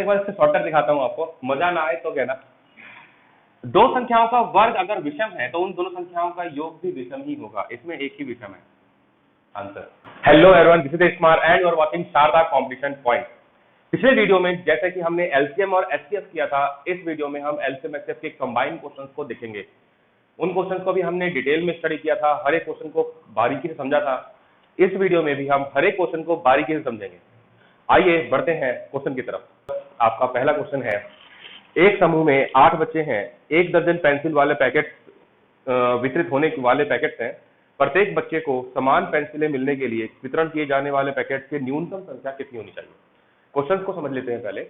बार इससे शॉर्टकट दिखाता हूँ आपको, मजा ना आए तो कहना। दो संख्याओं का वर्ग अगर विषम है तो उन दोनों संख्याओं का योग भी विषम ही होगा, इसमें एक ही विषम है answer. Hello everyone, this is smart and you are watching Sharda competition point. पिछले वीडियो में जैसे कि हमने एलसीएम और एचसीएफ किया था, इस वीडियो में हम एलसीएम एचसीएफ के कंबाइंड क्वेश्चंस को देखेंगे। उन क्वेश्चंस को भी हमने डिटेल में स्टडी किया था, हर एक क्वेश्चन को बारीकी से समझा था। इस वीडियो में भी हम हर एक क्वेश्चन को बारीकी से समझेंगे। आइए बढ़ते हैं क्वेश्चन की तरफ। आपका पहला क्वेश्चन है, एक समूह में 8 बच्चे हैं, 1 दर्जन पेंसिल वाले पैकेट वितरित होने वाले पैकेट्स हैं। प्रत्येक बच्चे को समान पेंसिलें मिलने के लिए वितरण किए जाने वाले पैकेट की न्यूनतम संख्या कितनी होनी चाहिए। क्वेश्चन को समझ लेते हैं पहले।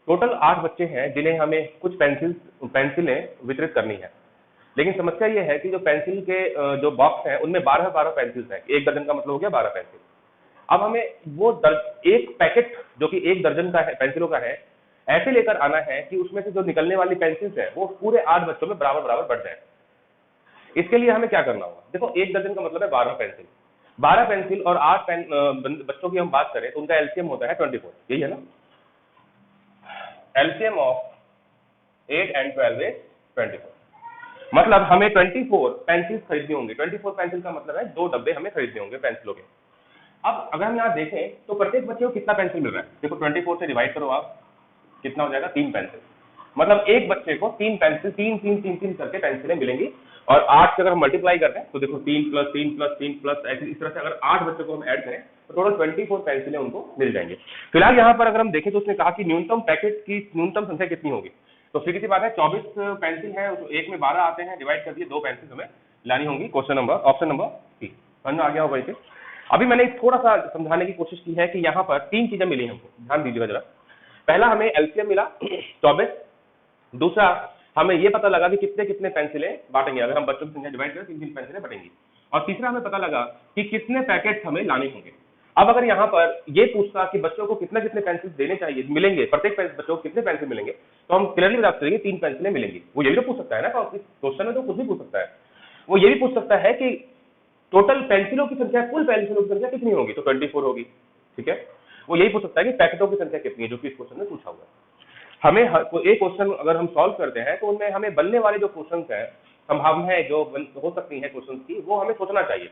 टोटल 8 बच्चे हैं जिन्हें हमें कुछ पेंसिलें वितरित करनी है, लेकिन समस्या यह है कि जो पेंसिल के जो बॉक्स हैं उनमें 12 पेंसिल्स हैं। 1 दर्जन का मतलब हो गया 12 पेंसिल। अब हमें वो एक पैकेट जो कि 1 दर्जन का है, पेंसिलों का है, ऐसे लेकर आना है कि उसमें से जो निकलने वाली पेंसिल्स है वो पूरे 8 बच्चों में बराबर बराबर बढ़ जाए। इसके लिए हमें क्या करना होगा? देखो, 1 दर्जन का मतलब है 12 पेंसिल। 12 पेंसिल और 8 बच्चों की हम बात करें तो उनका एलसीएम होता है 24, यही है ना। LCM of 8 and 12 is 24। मतलब हमें 24 पेंसिल खरीदनी होंगी। 24 पेंसिल का मतलब है 2 डब्बे हमें खरीदने होंगे पेंसिलों के। अब अगर हम यहाँ देखें तो प्रत्येक बच्चे को कितना पेंसिल मिल रहा है? देखो 24 से डिवाइड करो आप, कितना हो जाएगा? 3 पेंसिल। मतलब एक बच्चे को 3 पेंसिल 3 करके पेंसिलें मिलेंगी। और 8 से अगर हम मल्टीप्लाई करते हैं तो देखो 3 + 3 + 3 प्लस ऐसे इस तरह से अगर 8 बच्चों को हम ऐड करें तो टोटल 24 पेंसिलें उनको मिल जाएंगी। फिलहाल यहाँ पर अगर हम देखें तो उसने कहा कि न्यूनतम पैकेट की न्यूनतम संख्या कितनी होगी। तो सीधी सी बात है, 24 पेंसिल है, एक में 12 आते हैं, डिवाइड कर दिए, 2 पेंसिल हमें लानी होंगी। Option number C. समझ में आ गया होगा इसे। अभी मैंने थोड़ा सा समझाने की कोशिश की है कि यहाँ पर 3 चीजें मिली हमको, ध्यान दीजिएगा जरा। पहला हमें एलसीएम मिला 24। दूसरा हमें ये पता लगा कि कितने कितने पेंसिलें बांटेंगे, अगर हम बच्चों की संख्या डिवाइड करें 3 पेंसिलें बटेंगी। और तीसरा हमें पता लगा कि कितने पैकेट हमें लाने होंगे। अब अगर यहाँ पर ये पूछता कि बच्चों को कितने कितने पेंसिल देने चाहिए, मिलेंगे, प्रत्येक बच्चों को कितने पेंसिल मिलेंगे, तो हम क्लियरली बता सकते हैं 3 पेंसिलें मिलेंगी। वो ये भी तो पूछ सकता है ना, क्वेश्चन में तो कुछ भी पूछ सकता है। वो ये भी पूछ सकता है कि टोटल पेंसिलों की संख्या, कुल पेंसिलों की संख्या कितनी होगी, तो 24 होगी। ठीक है, वो यही पूछ सकता है कि पैकेटों की संख्या कितनी है, जो कि इस क्वेश्चन में पूछा हुआ है। हमें एक क्वेश्चन अगर हम सॉल्व करते हैं तो उनमें हमें बनने वाले जो क्वेश्चन है, संभावनाएं जो हो सकती है क्वेश्चन की, वो हमें सोचना चाहिए,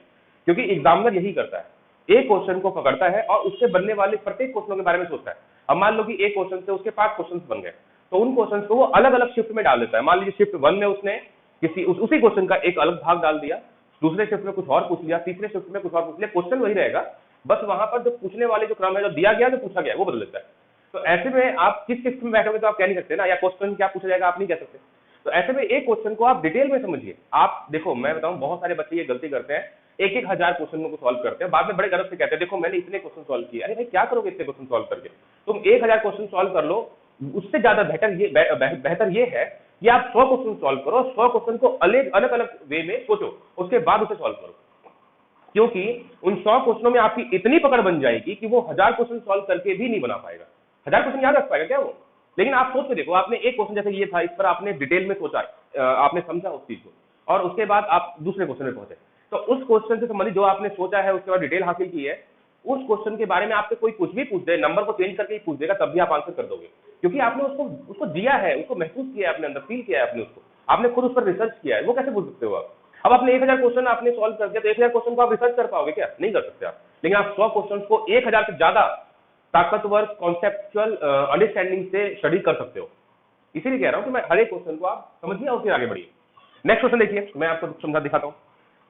क्योंकि एग्जामिनर यही करता है। एक क्वेश्चन को पकड़ता है और उससे बनने वाले प्रत्येक क्वेश्चनों के बारे में सोचता है। अब मान लो कि एक क्वेश्चन से उसके 5 क्वेश्चन बन गए, तो उन क्वेश्चन को वो अलग अलग शिफ्ट में डाल देता है। मान लीजिए शिफ्ट 1 में उसने उसी क्वेश्चन का एक अलग भाग डाल दिया, दूसरे शिफ्ट में कुछ और पूछ लिया, तीसरे शिफ्ट में कुछ और पूछ लिया। क्वेश्चन वही रहेगा, बस वहां पर जो पूछने वाले जो क्रम है, जो दिया गया, जो पूछा गया, वो बदल देता है। तो ऐसे में आप किस शिफ्ट में बैठोगे तो आप कह नहीं सकते ना, या क्वेश्चन क्या पूछा जाएगा आप नहीं कह सकते। तो ऐसे में एक क्वेश्चन को आप डिटेल में समझिए। आप देखो, मैं बताऊं, बहुत सारे बच्चे ये गलती करते हैं, 1,000 क्वेश्चन को सॉल्व करते हैं, बाद में बड़े गर्व से कहते हैं देखो मैंने इतने क्वेश्चन सॉल्व किए। अरे भाई, क्या करोगे इतने क्वेश्चन सॉल्व करके? तुम 1000 क्वेश्चन सॉल्व कर लो, उससे ज्यादा बेहतर ये है कि आप 100 क्वेश्चन सॉल्व करो, 100 क्वेश्चन को अलग अलग वे में सोचो, उसके बाद उसे सॉल्व करो। क्योंकि उन 100 क्वेश्चनों में आपकी इतनी पकड़ बन जाएगी कि वो 1000 क्वेश्चन सॉल्व करके भी नहीं बना पाएगा। 1000 क्वेश्चन याद रख पाएगा क्या वो? लेकिन आप सोच के देखो, आपने एक क्वेश्चन जैसे ये था, इस पर आपने डिटेल में सोचा, आपने समझा उस चीज को, और उसके बाद आप दूसरे क्वेश्चन में पहुंचे, तो उस क्वेश्चन से संबंधित जो आपने सोचा है, उसके बाद डिटेल हासिल की है, उस क्वेश्चन के बारे में आपसे कोई कुछ भी पूछ दे, नंबर को चेंज करके ही पूछ देगा, तब भी आप आंसर कर दोगे, क्योंकि आपने उसको जिया है, उसको महसूस किया है, अपने अंदर फील किया है, आपने खुद उस पर रिसर्च किया है। वो कैसे पूछ सकते हो आप? अब आपने 1000 क्वेश्चन आपने सॉल्व कर दिया, तो 1000 क्वेश्चन को आप रिसर्च कर पाओगे क्या? नहीं कर सकते आप। लेकिन आप 100 क्वेश्चन को 1000 से ज्यादा ताकतवर कॉन्सेप्चुअल अंडरस्टैंडिंग से स्टडी कर सकते हो। इसीलिए कह रहा हूं कि मैं हर एक क्वेश्चन को आप समझिए और फिर आगे बढ़िए। नेक्स्ट क्वेश्चन देखिए, मैं आपको समझा दिखाता हूं।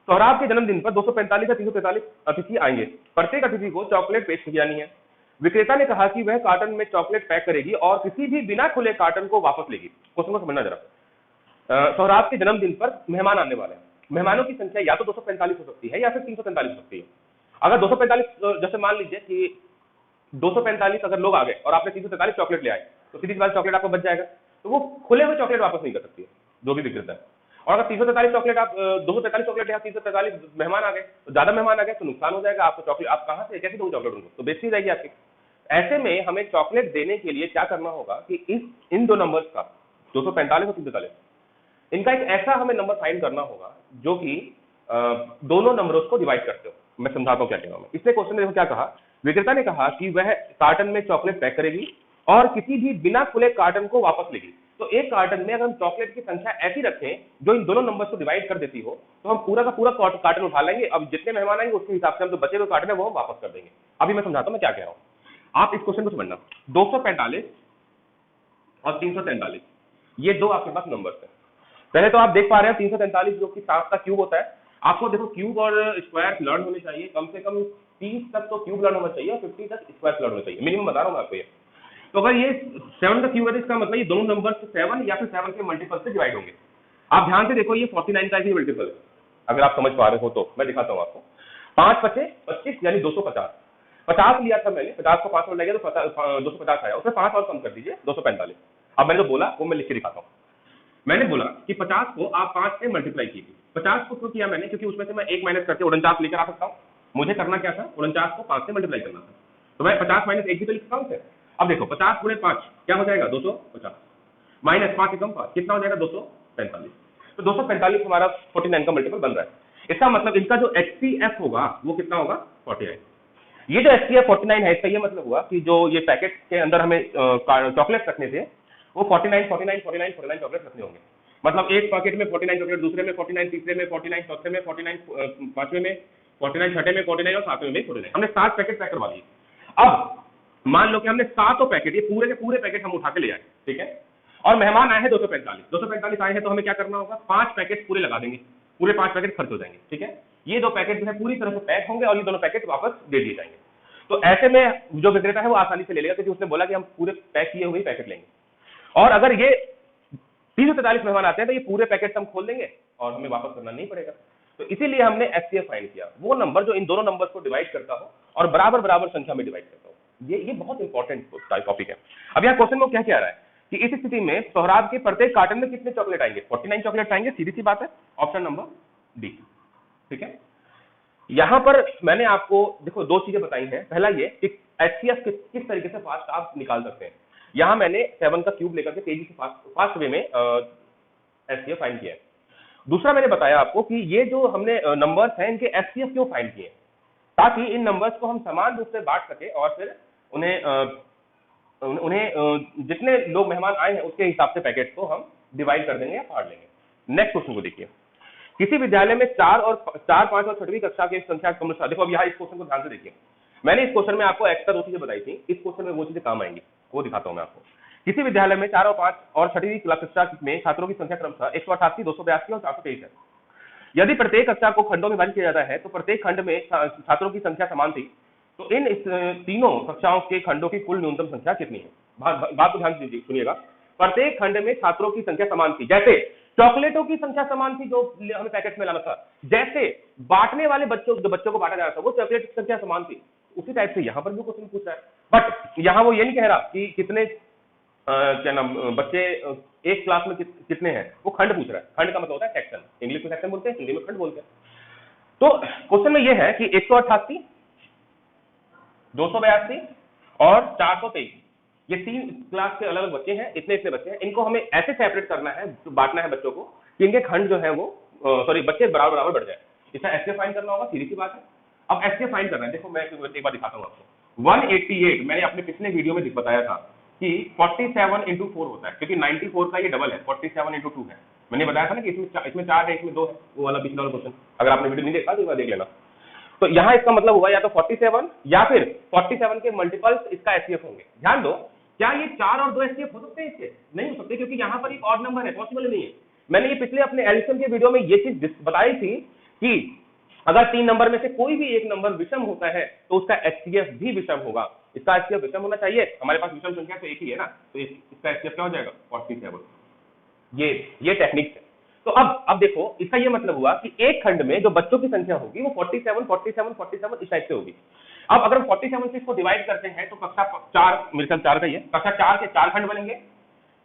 सोहराब के जन्मदिन पर 245 या 343 अतिथि आएंगे। प्रत्येक अतिथि को चॉकलेट पेश की जानी है। विक्रेता ने कहा कि वह कार्टन में चॉकलेट पैक करेगी और किसी भी बिना खुले कार्टन को वापस लेगी। क्वेश्चन को समझना जरा। सोहराब के जन्मदिन पर मेहमान आने वाले हैं। मेहमानों की संख्या या तो 245 हो सकती है या फिर 343 हो सकती है। अगर 245, जैसे मान लीजिए कि 245 अगर लोग आ गए और आपने 343 चॉकलेट ले आए, तो सीधी बात चॉकलेट आपको बच जाएगा, तो वो खुले हुए चॉकलेट वापस नहीं कर सकती है जो भी विक्रेता है। और अगर 343 चॉकलेट आप 243 चॉकलेट या 343 मेहमान आ गए, तो ज्यादा मेहमान आ गए तो नुकसान हो जाएगा आपको। चॉकलेट आप कहां से कैसे दो चॉकलेट उनको, तो बेचती जाएगी आपकी। ऐसे में हमें चॉकलेट देने के लिए क्या करना होगा कि इन दो नंबर्स का 245 और 343, इनका एक ऐसा हमें नंबर फाइंड करना होगा जो कि दोनों नंबरों को डिवाइड करते हो। मैं समझाता हूं क्या कह रहा हूं। इसने क्वेश्चन में देखो क्या कहा, विक्रेता ने कहा कि वह कार्टन में चॉकलेट पैक करेगी और किसी भी बिना खुले कार्टन को वापस लेगी। तो एक कार्टन में अगर हम चॉकलेट की संख्या ऐसी रखें जो इन दोनों नंबर्स को डिवाइड कर देती हो, तो हम पूरा का पूरा कार्टन उठा लेंगे। अब जितने मेहमान आएंगे उसके हिसाब से हम जो बचे हुए कार्टन है वो हम वापस कर देंगे। अभी मैं समझाता हूं मैं क्या कह रहा हूं। आप इस क्वेश्चन को समझना, 245 और 343 ये दो आपके पास नंबर्स हैं। पहले तो आप देख पा रहे हैं 343 जो कि 7 का क्यूब होता है। आपको देखो क्यूब और स्क्वायर लर्न होने चाहिए, कम से कम 30 तक तो क्यूब लर्न होना चाहिए और 50 तक स्क्वायर लर्न होना चाहिए, मिनिमम बता रहा हूँ आपको ये। तो अगर ये 7 का क्यूब है तो इसका मतलब ये दोनों नंबर 7 या फिर 7 के मल्टीपल से डिवाइड होंगे। आप ध्यान से देखो ये 49 का ही मल्टीपल है, अगर आप समझ पा रहे हो तो मैं दिखाता हूँ आपको। 5 पचे 25 यानी 250, 50 लिया था मैंने, 50 को 5 में लगे तो 250 आया, उसमें 5 और कम कर दीजिए 245। अब मैंने जो बोला वो मैं लिख के दिखाता हूँ। मैंने बोला कि 50 को आप 5 से मल्टीप्लाई कीजिए। 50 को क्यों किया मैंने, क्योंकि उसमें से मैं 1 माइनस करके 49 लेकर आ सकता हूँ। मुझे करना क्या था, 49 को 5 से मल्टीप्लाई करना था, तो मैं 50 माइनस 1 भी तो लिख सकता हूँ। अब देखो 50 गुणे 5 क्या हो जाएगा 250, माइनस 5 एकम 5 कितना हो जाएगा 245। तो 245 हमारा 49 का मल्टीपल बन रहा है। इसका मतलब इनका जो HCF होगा वो कितना होगा 49। ये जो HCF 49 है, इसका ये मतलब हुआ कि जो ये पैकेट के अंदर हमें चॉकलेट रखने थे वो 49 49 49 49 चॉकलेट रखने होंगे। मतलब एक पैकेट में 49 चॉकलेट, दूसरे में 49, तीसरे में 49, चौथे में 49, पांचवें में 49, छठे में 49 और सातवें में 49। हमने 7 पैकेट पैक करवा लिए। अब मान लो कि हमने 7 पैकेट, ये पूरे के पूरे पैकेट हम उठा के ले आए, ठीक है, और मेहमान आए हैं 245 आए हैं, तो हमें क्या करना होगा, 5 पैकेट पूरे लगा देंगे, पूरे 5 पैकेट खर्च हो जाएंगे, ठीक है। ये 2 पैकेट जो है पूरी तरह से पैक होंगे और ये दोनों पैकेट वापस दे दिए जाएंगे। तो ऐसे में जो विक्रेता है वो आसानी से ले लेगा, क्योंकि उसने बोला कि हम पूरे पैक किए हुए पैकेट लेंगे। और अगर ये 343 मेहमान आते हैं तो ये पूरे पैकेट हम खोल देंगे और हमें वापस करना नहीं पड़ेगा। तो इसीलिए हमने HCF फाइंड किया, वो नंबर जो इन दोनों नंबर्स को डिवाइड करता हो और बराबर बराबर संख्या में डिवाइड करता हो। ये बहुत इंपॉर्टेंट टॉपिक है। अब यहाँ क्वेश्चन में क्या कह रहा है कि इस स्थिति में सोहराब के प्रत्येक कार्टन में कितने चॉकलेट आएंगे, 49 चॉकलेट आएंगे, सीधी सी बात है, ऑप्शन नंबर डी, ठीक है। यहां पर मैंने आपको देखो 2 चीजें बताई हैं। पहला ये कि HCF किस तरीके से फास्ट आप निकाल सकते हैं। यहां मैंने 7 का क्यूब लेकर के तेजी से फास्ट वे में HCF फाइंड किया है। दूसरा मैंने बताया आपको कि ये जो हमने नंबर्स हैं इनके HCF क्यों फाइंड किए, ताकि इन नंबर्स को हम समान रूप से बांट सके और फिर उन्हें जितने लोग मेहमान आए हैं उसके हिसाब से पैकेट को हम डिवाइड कर देंगे या फाड़ लेंगे। नेक्स्ट क्वेश्चन को देखिए। किसी विद्यालय में 4, 5 और 6वीं कक्षा की संख्या क्रमशः, देखो अब यहाँ इस क्वेश्चन को ध्यान से देखिए। मैंने इस क्वेश्चन में आपको एक्स्ट्रा 2 चीजें बताई थी, इस क्वेश्चन में वो चीजें काम आएंगी, वो दिखाता हूं मैं आपको। किसी विद्यालय में 4 और 5 और 6वीं कक्षा में छात्रों की संख्या क्रमशः 188, 282 और 423 है। यदि प्रत्येक कक्षा को खंडों में विभाजित किया जाता है तो प्रत्येक खंड में छात्रों की संख्या समान थी, तो इन तीनों कक्षाओं के खंडों की कुल न्यूनतम संख्या कितनी है। बात को ध्यान से सुनिएगा। प्रत्येक खंड में छात्रों की संख्या समान थी, जैसे चॉकलेटों की संख्या समान थी जो हमें पैकेट में लाना था, जैसे बांटने वाले बच्चों को बांटा जा रहा था वो चॉकलेट की संख्या समान थी, उसी टाइप से यहां पर भी क्वेश्चन पूछ रहा है। बट यहां वो ये नहीं कह रहा कि कितने क्या नाम बच्चे एक क्लास में कितने हैं, वो खंड पूछ रहा है। खंड का मतलब होता है सेक्शन, इंग्लिश में सेक्शन बोलते हैं, हिंदी में खंड बोलते हैं। तो क्वेश्चन में ये है कि 188, 282 और 423 ये 3 क्लास के अलग अलग बच्चे हैं, इतने बच्चे हैं, इनको हमें ऐसे सेपरेट करना है, बांटना है बच्चों को कि इनके खंड जो है वो बच्चे बराबर बराबर बढ़ जाए। इसका HCF फाइंड करना होगा, सीधी सी बात है। अब HCF फाइंड करना है, देखो मैं एक बार दिखाता हूं आपको। 188 मैंने अपने पिछले वीडियो में बताया था कि 47 into 4 होता है, क्योंकि 94 का ये डबल है, 47 into 2 है। मैंने बताया था ना कि इसमें 4 है, इसमें 2 है, वो वाला पिछला वाला क्वेश्चन। अगर आपने वीडियो नहीं देखा तो एक बार देख लेना। तो यहाँ इसका मतलब हुआ या तो 47 या फिर 47 के मल्टीपल्स इसका HCF होंगे। ध्यान दो, क्या ये 4 और 2 HCF हो सकते हैं इसके? नहीं हो सकते, क्योंकि यहाँ पर एक ऑड नंबर है, पॉसिबल नहीं है। मैंने ये पिछले अपने एडिशन के वीडियो में ये चीज बताई थी कि अगर 3 नंबर में से कोई भी एक नंबर विषम होता है तो उसका HCF भी विषम होगा। इसका HCF विषम होना चाहिए, हमारे पास विषम संख्या तो एक ही है ना, तो इसका HCF क्या हो जाएगा 47। ये टेक्निक है। तो अब देखो इसका ये मतलब हुआ कि एक खंड में जो बच्चों की संख्या होगी वो 47 47 47 इस टाइप से होगी। अब अगर हम 47 से इसको डिवाइड करते हैं तो कक्षा 4, मेरे ख्याल 4 का ही है, कक्षा 4 के 4 खंड बनेंगे,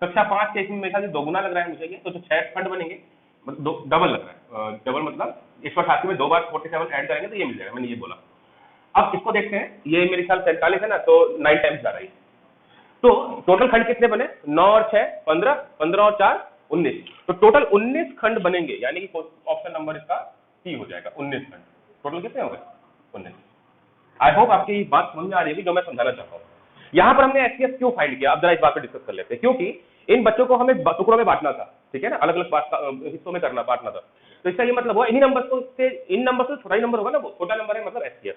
कक्षा 5 के इसमें मेरे ख्याल से 2 गुना लग रहा है मुझे ये, तो 6 खंड बनेंगे, डबल लग रहा है। डबल मतलब 188 में 2 बार 47 ऐड करेंगे तो ये मिल जाएगा, मैंने ये बोला। अब इसको देखते हैं, ये मेरे ख्याल 47 है ना, तो 9 टाइम्स जा रहा है। तो टोटल खंड कितने बने, 9 और 6 15, 15 और 4 19, तो टोटल 19 खंड बनेंगे, यानी कि ऑप्शन नंबर इसका सी हो जाएगा। 19 खंड टोटल कितने हो गए 19। आई होप आपकी बात समझ में आ रही है जो मैं समझाना चाहता हूँ। यहाँ पर हमने एचसीएफ क्यों फाइंड किया, अब जरा इस बात पर डिस्कस कर लेते हैं। क्योंकि इन बच्चों को हमें टुकड़ों में बांटना था, ठीक है ना, अलग अलग हिस्सों में करना बांटना था। तो इसका ये मतलब हुआ इन्हीं नंबर को से, इन नंबर से छोटा ही नंबर होगा ना, वो छोटा नंबर है मतलब एचसीएफ।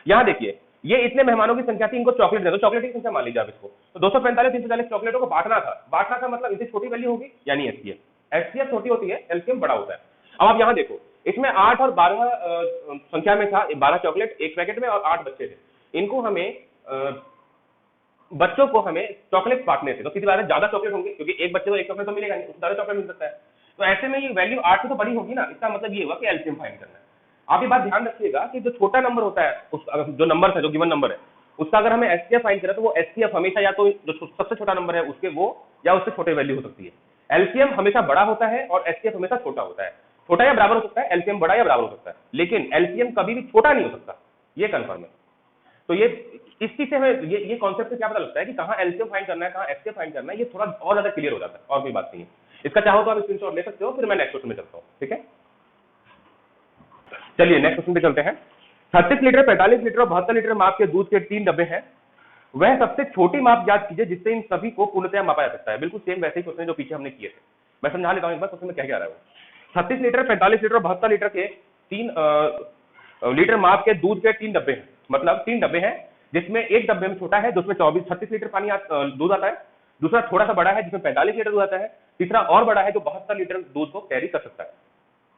यहाँ देखिए ये इतने मेहमानों की संख्या थी, इनको चॉकलेट दे दो, चॉकलेट की संख्या मान लीजिए आप इसको, तो 245 340 चॉकलेटों को बांटना था मतलब इनसे छोटी वैल्यू होगी यानी एचसीएफ। एचसीएफ छोटी होती है, एलसीएम बड़ा होता है। अब आप यहाँ देखो इसमें 8 और 12 संख्या में था, 12 चॉकलेट एक पैकेट में और 8 बच्चे थे, इनको हमें बच्चों को हमें चॉकलेट बांटने थे, तो सीधी बात है ज्यादा चॉकलेट होंगे, क्योंकि एक बच्चे को एक चॉकलेट तो मिलेगा नहीं, उसको ज्यादा चॉकलेट मिल सकता है। तो ऐसे में ये वैल्यू 8 से तो बड़ी होगी ना, इसका मतलब ये हुआ कि एलसीएम फाइंड करना है। आप ये बात ध्यान रखिएगा कि जो छोटा नंबर होता है, उस जो नंबर है, जो गिवन नंबर है, उसका अगर हमें एचसीएफ फाइंड करें तो वो एचसीएफ हमेशा या तो जो सबसे छोटा नंबर है उसके वो या उससे छोटे वैल्यू हो सकती है। एलसीएम हमेशा बड़ा होता है और एचसीएफ हमेशा छोटा होता है। छोटा या बराबर हो सकता है, एलसीएम बड़ा या बराबर हो सकता है, लेकिन एलसीएम कभी भी छोटा नहीं हो सकता, ये कंफर्म है। तो ये इस चीज से हमें ये कॉन्सेप्ट से क्या पता लगता है कि कहाँ एलसीएम फाइंड करना है, कहाँ एचसीएफ फाइंड करना है, ये थोड़ा और ज्यादा क्लियर हो जाता है, और कोई बात नहीं है। इसका चाहो तो आप स्क्रीनशॉट ले सकते हो, फिर मैं नेक्स्ट क्वेश्चन में चलता हूँ, ठीक है। चलिए नेक्स्ट क्वेश्चन पे चलते हैं। 36 लीटर 45 लीटर और 72 लीटर माप के दूध के 3 डब्बे हैं, वह सबसे छोटी माप याद कीजिए जिससे इन सभी को पूर्णतया मापा जा सकता है। बिल्कुल सेम वैसे ही क्वेश्चन जो पीछे हमने किए थे, मैं समझा लेता हूँ एक बार क्वेश्चन में क्या रहा है वो। 36 लीटर 45 लीटर और 72 लीटर के 3 लीटर माप के दूध के 3 डब्बे हैं, मतलब 3 डब्बे हैं जिसमें एक डब्बे में छोटा है जिसमें 36 लीटर पानी दूध आता है, दूसरा थोड़ा सा बड़ा है जिसमें 45 लीटर दूध आता है, तीसरा और बड़ा है जो 72 लीटर दूध को कैरी कर सकता है।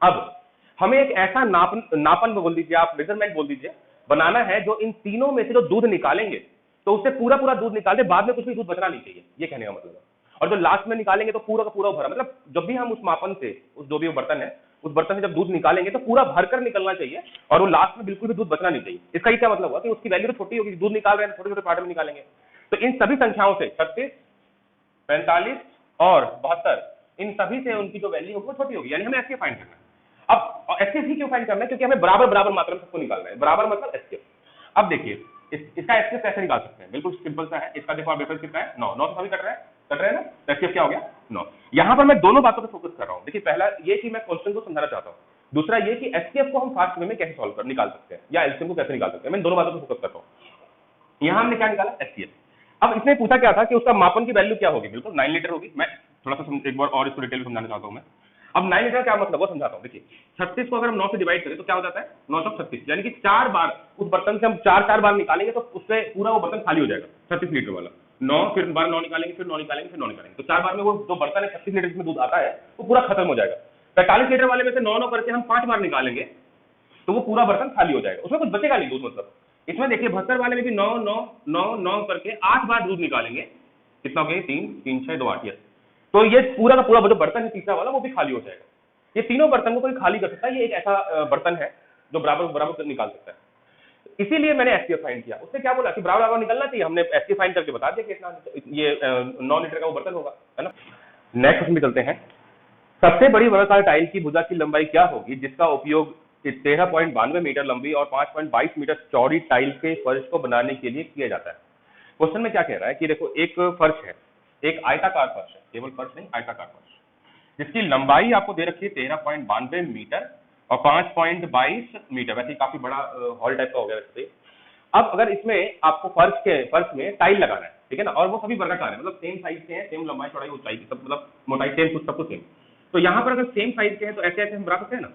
अब हमें एक ऐसा नापन बोल दीजिए, आप मेजरमेंट बोल दीजिए, बनाना है जो इन तीनों में से जो दूध निकालेंगे तो उससे पूरा पूरा दूध निकाल दे, बाद में कुछ भी दूध बचना नहीं चाहिए, ये कहने का मतलब है। और जो लास्ट में निकालेंगे तो पूरा का पूरा भरा, मतलब जब भी हम उस मापन से उस जो भी वो बर्तन है उस बर्तन से जब दूध निकालेंगे तो पूरा भरकर निकलना चाहिए और वो लास्ट में बिल्कुल भी दूध बचना नहीं चाहिए। इसका ये क्या मतलब हुआ कि उसकी वैल्यू तो छोटी होगी, दूध निकाल रहे हैं छोटे छोटे पार्ट में निकालेंगे। तो इन सभी संख्याओं से 36 45 और 72 इन सभी से उनकी जो वैल्यू होगी वो छोटी होगी, यानी हमें एचसीएफ फाइंड करना है। अब एचसीएफ ही क्यों फाइंड करना है, क्योंकि हमें बराबर बराबर मात्रा में सबको निकालना है, बराबर मतलब एचसीएफ। अब देखिए इसका एचसीएफ कैसे निकाल सकते हैं, बिल्कुल सिंपल सा है। इसका देखो आप डिफरेंस कितना है, 9 तो सभी कट रहे हैं ना, एचसीएफ क्या हो गया 9। यहां पर मैं दोनों बातों पर फोकस कर रहा हूं। देखिए पहला ये कि मैं क्वेश्चन को समझाना चाहता हूं, दूसरा ये कि एचसीएफ को हम फास्ट वे में कैसे सॉल्व कर निकाल सकते हैं या एलसीएम को कैसे निकाल सकते हैं, मैं दोनों बातों पर फोकस कर रहा हूं। यहां हमने क्या निकाला एचसीएफ। अब इसने पूछा क्या था कि उसका मापन की वैल्यू क्या होगी, बिल्कुल 9 लीटर होगी। मैं थोड़ा सा एक बार और इसको डिटेल में समझाना चाहता हूं मैं। अब 9 लीटर क्या मतलब वो समझाता हूं। देखिए 36 को अगर हम 9 से डिवाइड करें तो क्या हो जाता है 9 चौक 36, यानी कि 4 बार उस बर्तन से हम 4 बार निकालेंगे तो उससे पूरा वो बर्तन खाली हो जाएगा 36 लीटर वाला। 9 फिर बार 9 निकालेंगे, फिर 9 निकालेंगे, फिर 9 निकालेंगे, तो 4 बार में वो जो बर्तन है 36 लीटर में दूध आता है वो पूरा खत्म हो जाएगा। 45 लीटर वाले में से 9 करके हम 5 बार निकालेंगे तो वो पूरा बर्तन खाली हो जाएगा, उसमें कुछ बचेगा नहीं दूध। मतलब इसमें देखिए 72 वाले में भी 9 9 9 9 करके 8 बार दूध निकालेंगे, कितना हो गया 3 3 6 2 8, तो ये पूरा का पूरा जो बर्तन है तीसरा वाला वो भी खाली हो जाएगा। ये तीनों बर्तन को कोई खाली कर सकता है, ये एक ऐसा बर्तन है जो बराबर बराबर निकाल सकता है। इसीलिए मैंने एचसीएफ फाइंड किया। उसने क्या बोला कि बराबर बराबर निकलना चाहिए, हमने एचसीएफ फाइंड करके बता दिया कि इतना ये 9 लीटर का वो बर्तन होगा, है ना। नेक्स्ट क्वेश्चन में चलते हैं। सबसे बड़ी वर्गाकार टाइल की भुजा की लंबाई क्या होगी जिसका उपयोग 13.92 मीटर लंबी और 5.22 मीटर चौड़ी टाइल के फर्श को बनाने के लिए किया जाता है। क्वेश्चन में क्या कह रहा है कि देखो एक फर्श है, एक आयताकार फर्श है, केवल फर्श नहीं आयताकार फर्श, जिसकी लंबाई आपको दे रखी है 13.92 मीटर और 5.22 मीटर, वैसे काफी बड़ा हॉल टाइप का हो गया वैसे। अब अगर इसमें आपको फर्श में टाइल लगाना है, ठीक है ना, और वो सभी वर्गाकार है, मतलब सेम साइज के हैं, सेम लंबाई चौड़ाई ऊंचाई की, सब मतलब मोटाई सेम, कुछ सब कुछ सेम। तो यहाँ पर अगर सेम साइज के हैं तो ऐसे ऐसे हम बना सकते हैं ना।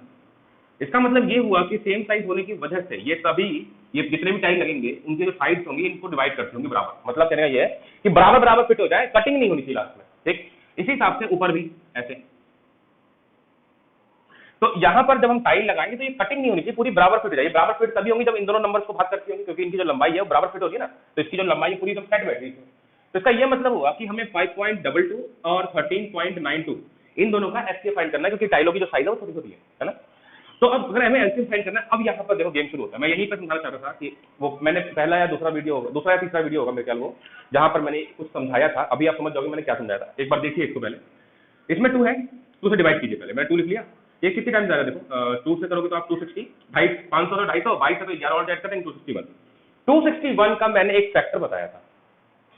इसका मतलब ये हुआ कि सेम साइज होने की वजह से ये सभी ये जितने भी टाइल लगेंगे उनके जो साइड्स होंगी इनको डिवाइड करते होंगे बराबर, मतलब कहने का ये है कि बराबर बराबर फिट हो जाए, कटिंग नहीं होनी चाहिए लास्ट में, ठीक। इसी हिसाब से ऊपर भी ऐसे। तो यहां पर जब हम टाइल लगाएंगे तो ये कटिंग नहीं होनी चाहिए, पूरी बराबर फिट हो जाएगी। बराबर फिट तभी होंगी जब इन दोनों नंबर्स को भाग करती होंगी, क्योंकि इनकी जो लंबाई है वो बराबर फिट होगी ना, तो इसकी जो लंबाई है पूरी एकदम सेट बैठ गई। तो इसका ये मतलब हुआ कि हमें 5.22 और 13.92 इन दोनों का एचसीएफ फाइंड करना है, क्योंकि टाइलों की जो साइज है वो छोटी छोटी है ना। तो अब अगर हमें एलसीएम फाइंड करना है, अब यहाँ पर देखो गेम शुरू होता है। मैं यहीं पर समझाना चाहता था कि वो मैंने पहला या दूसरा वीडियो होगा, दूसरा या तीसरा वीडियो होगा मेरे ख्याल वो, जहां पर मैंने कुछ समझाया था। अभी आप समझ जाओगे मैंने क्या समझाया था, एक बार देखिए इसको पहले। इसमें 2 है, 2 से डिवाइड कीजिए पहले, मैंने 2 लिख लिया। ये कितनी टाइम जाएगा देखो, 2 से करोगे तो आप 260, 500 और 250, 22 से 11 और ऐड करेंगे 261 का मैंने एक फैक्टर बताया था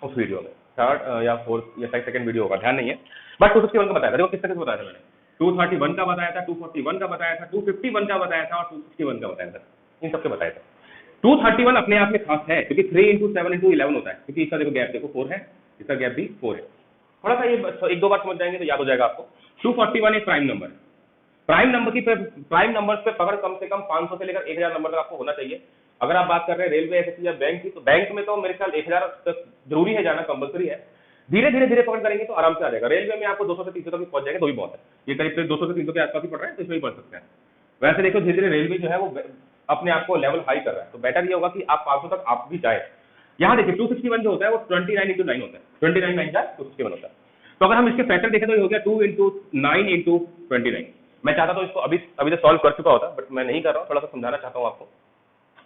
उस वीडियो में, थर्ड या फोर्थ या सेकंड वीडियो होगा, ध्यान नहीं है, बट 261 का बताया था। देखो किस तरह से बताया था मैंने, 231 का बताया था, 241 का बताया था, 251 का बताया था और 261 का बताया था, इन सबके बताया था। 231 अपने आप में खास है क्योंकि 3 इंटू 7 इंटू 11 होता है, क्योंकि इसका देखो गैप देखो 4 है, इसका गैप भी 4 है। थोड़ा सा ये एक दो बार समझ जाएंगे तो याद हो जाएगा आपको। 241 एक प्राइम नंबर, प्राइम नंबर पे पकड़ कम से कम 500 से लेकर 1000 नंबर तक आपको होना चाहिए। अगर आप बात कर रहे हैं रेलवे, एसएससी या बैंक की, तो बैंक में तो मेरे ख्याल 1000 तक जरूरी है जाना, कंपलसरी है। धीरे धीरे पकड़ करेंगे तो आराम से आ जाएगा। रेलवे में आपको 200 से 300 तक भी पहुंच जाएगा तो भी बहुत है, ये करीब 200 से 300 के आसपास ही पड़ रहा है, तो इसमें ही पढ़ सकते हैं। वैसे देखो धीरे धीरे रेलवे जो है वो अपने आप को लेवल हाई कर रहा है, तो बेटर ये होगा कि आप 500 तक आप भी जाए। यहाँ देखिए 261 जो होता है वो 29 इंटू 9 होता है, 29 9 261 होता है। तो अगर हम इसके फैक्टर देखें तो ये हो गया 2 इंटू 9 इंटू 29। मैं चाहता तो इसको अभी तो सॉल्व कर चुका होता, बट मैं नहीं कर रहा हूँ, थोड़ा सा समझाना चाहता हूँ आपको।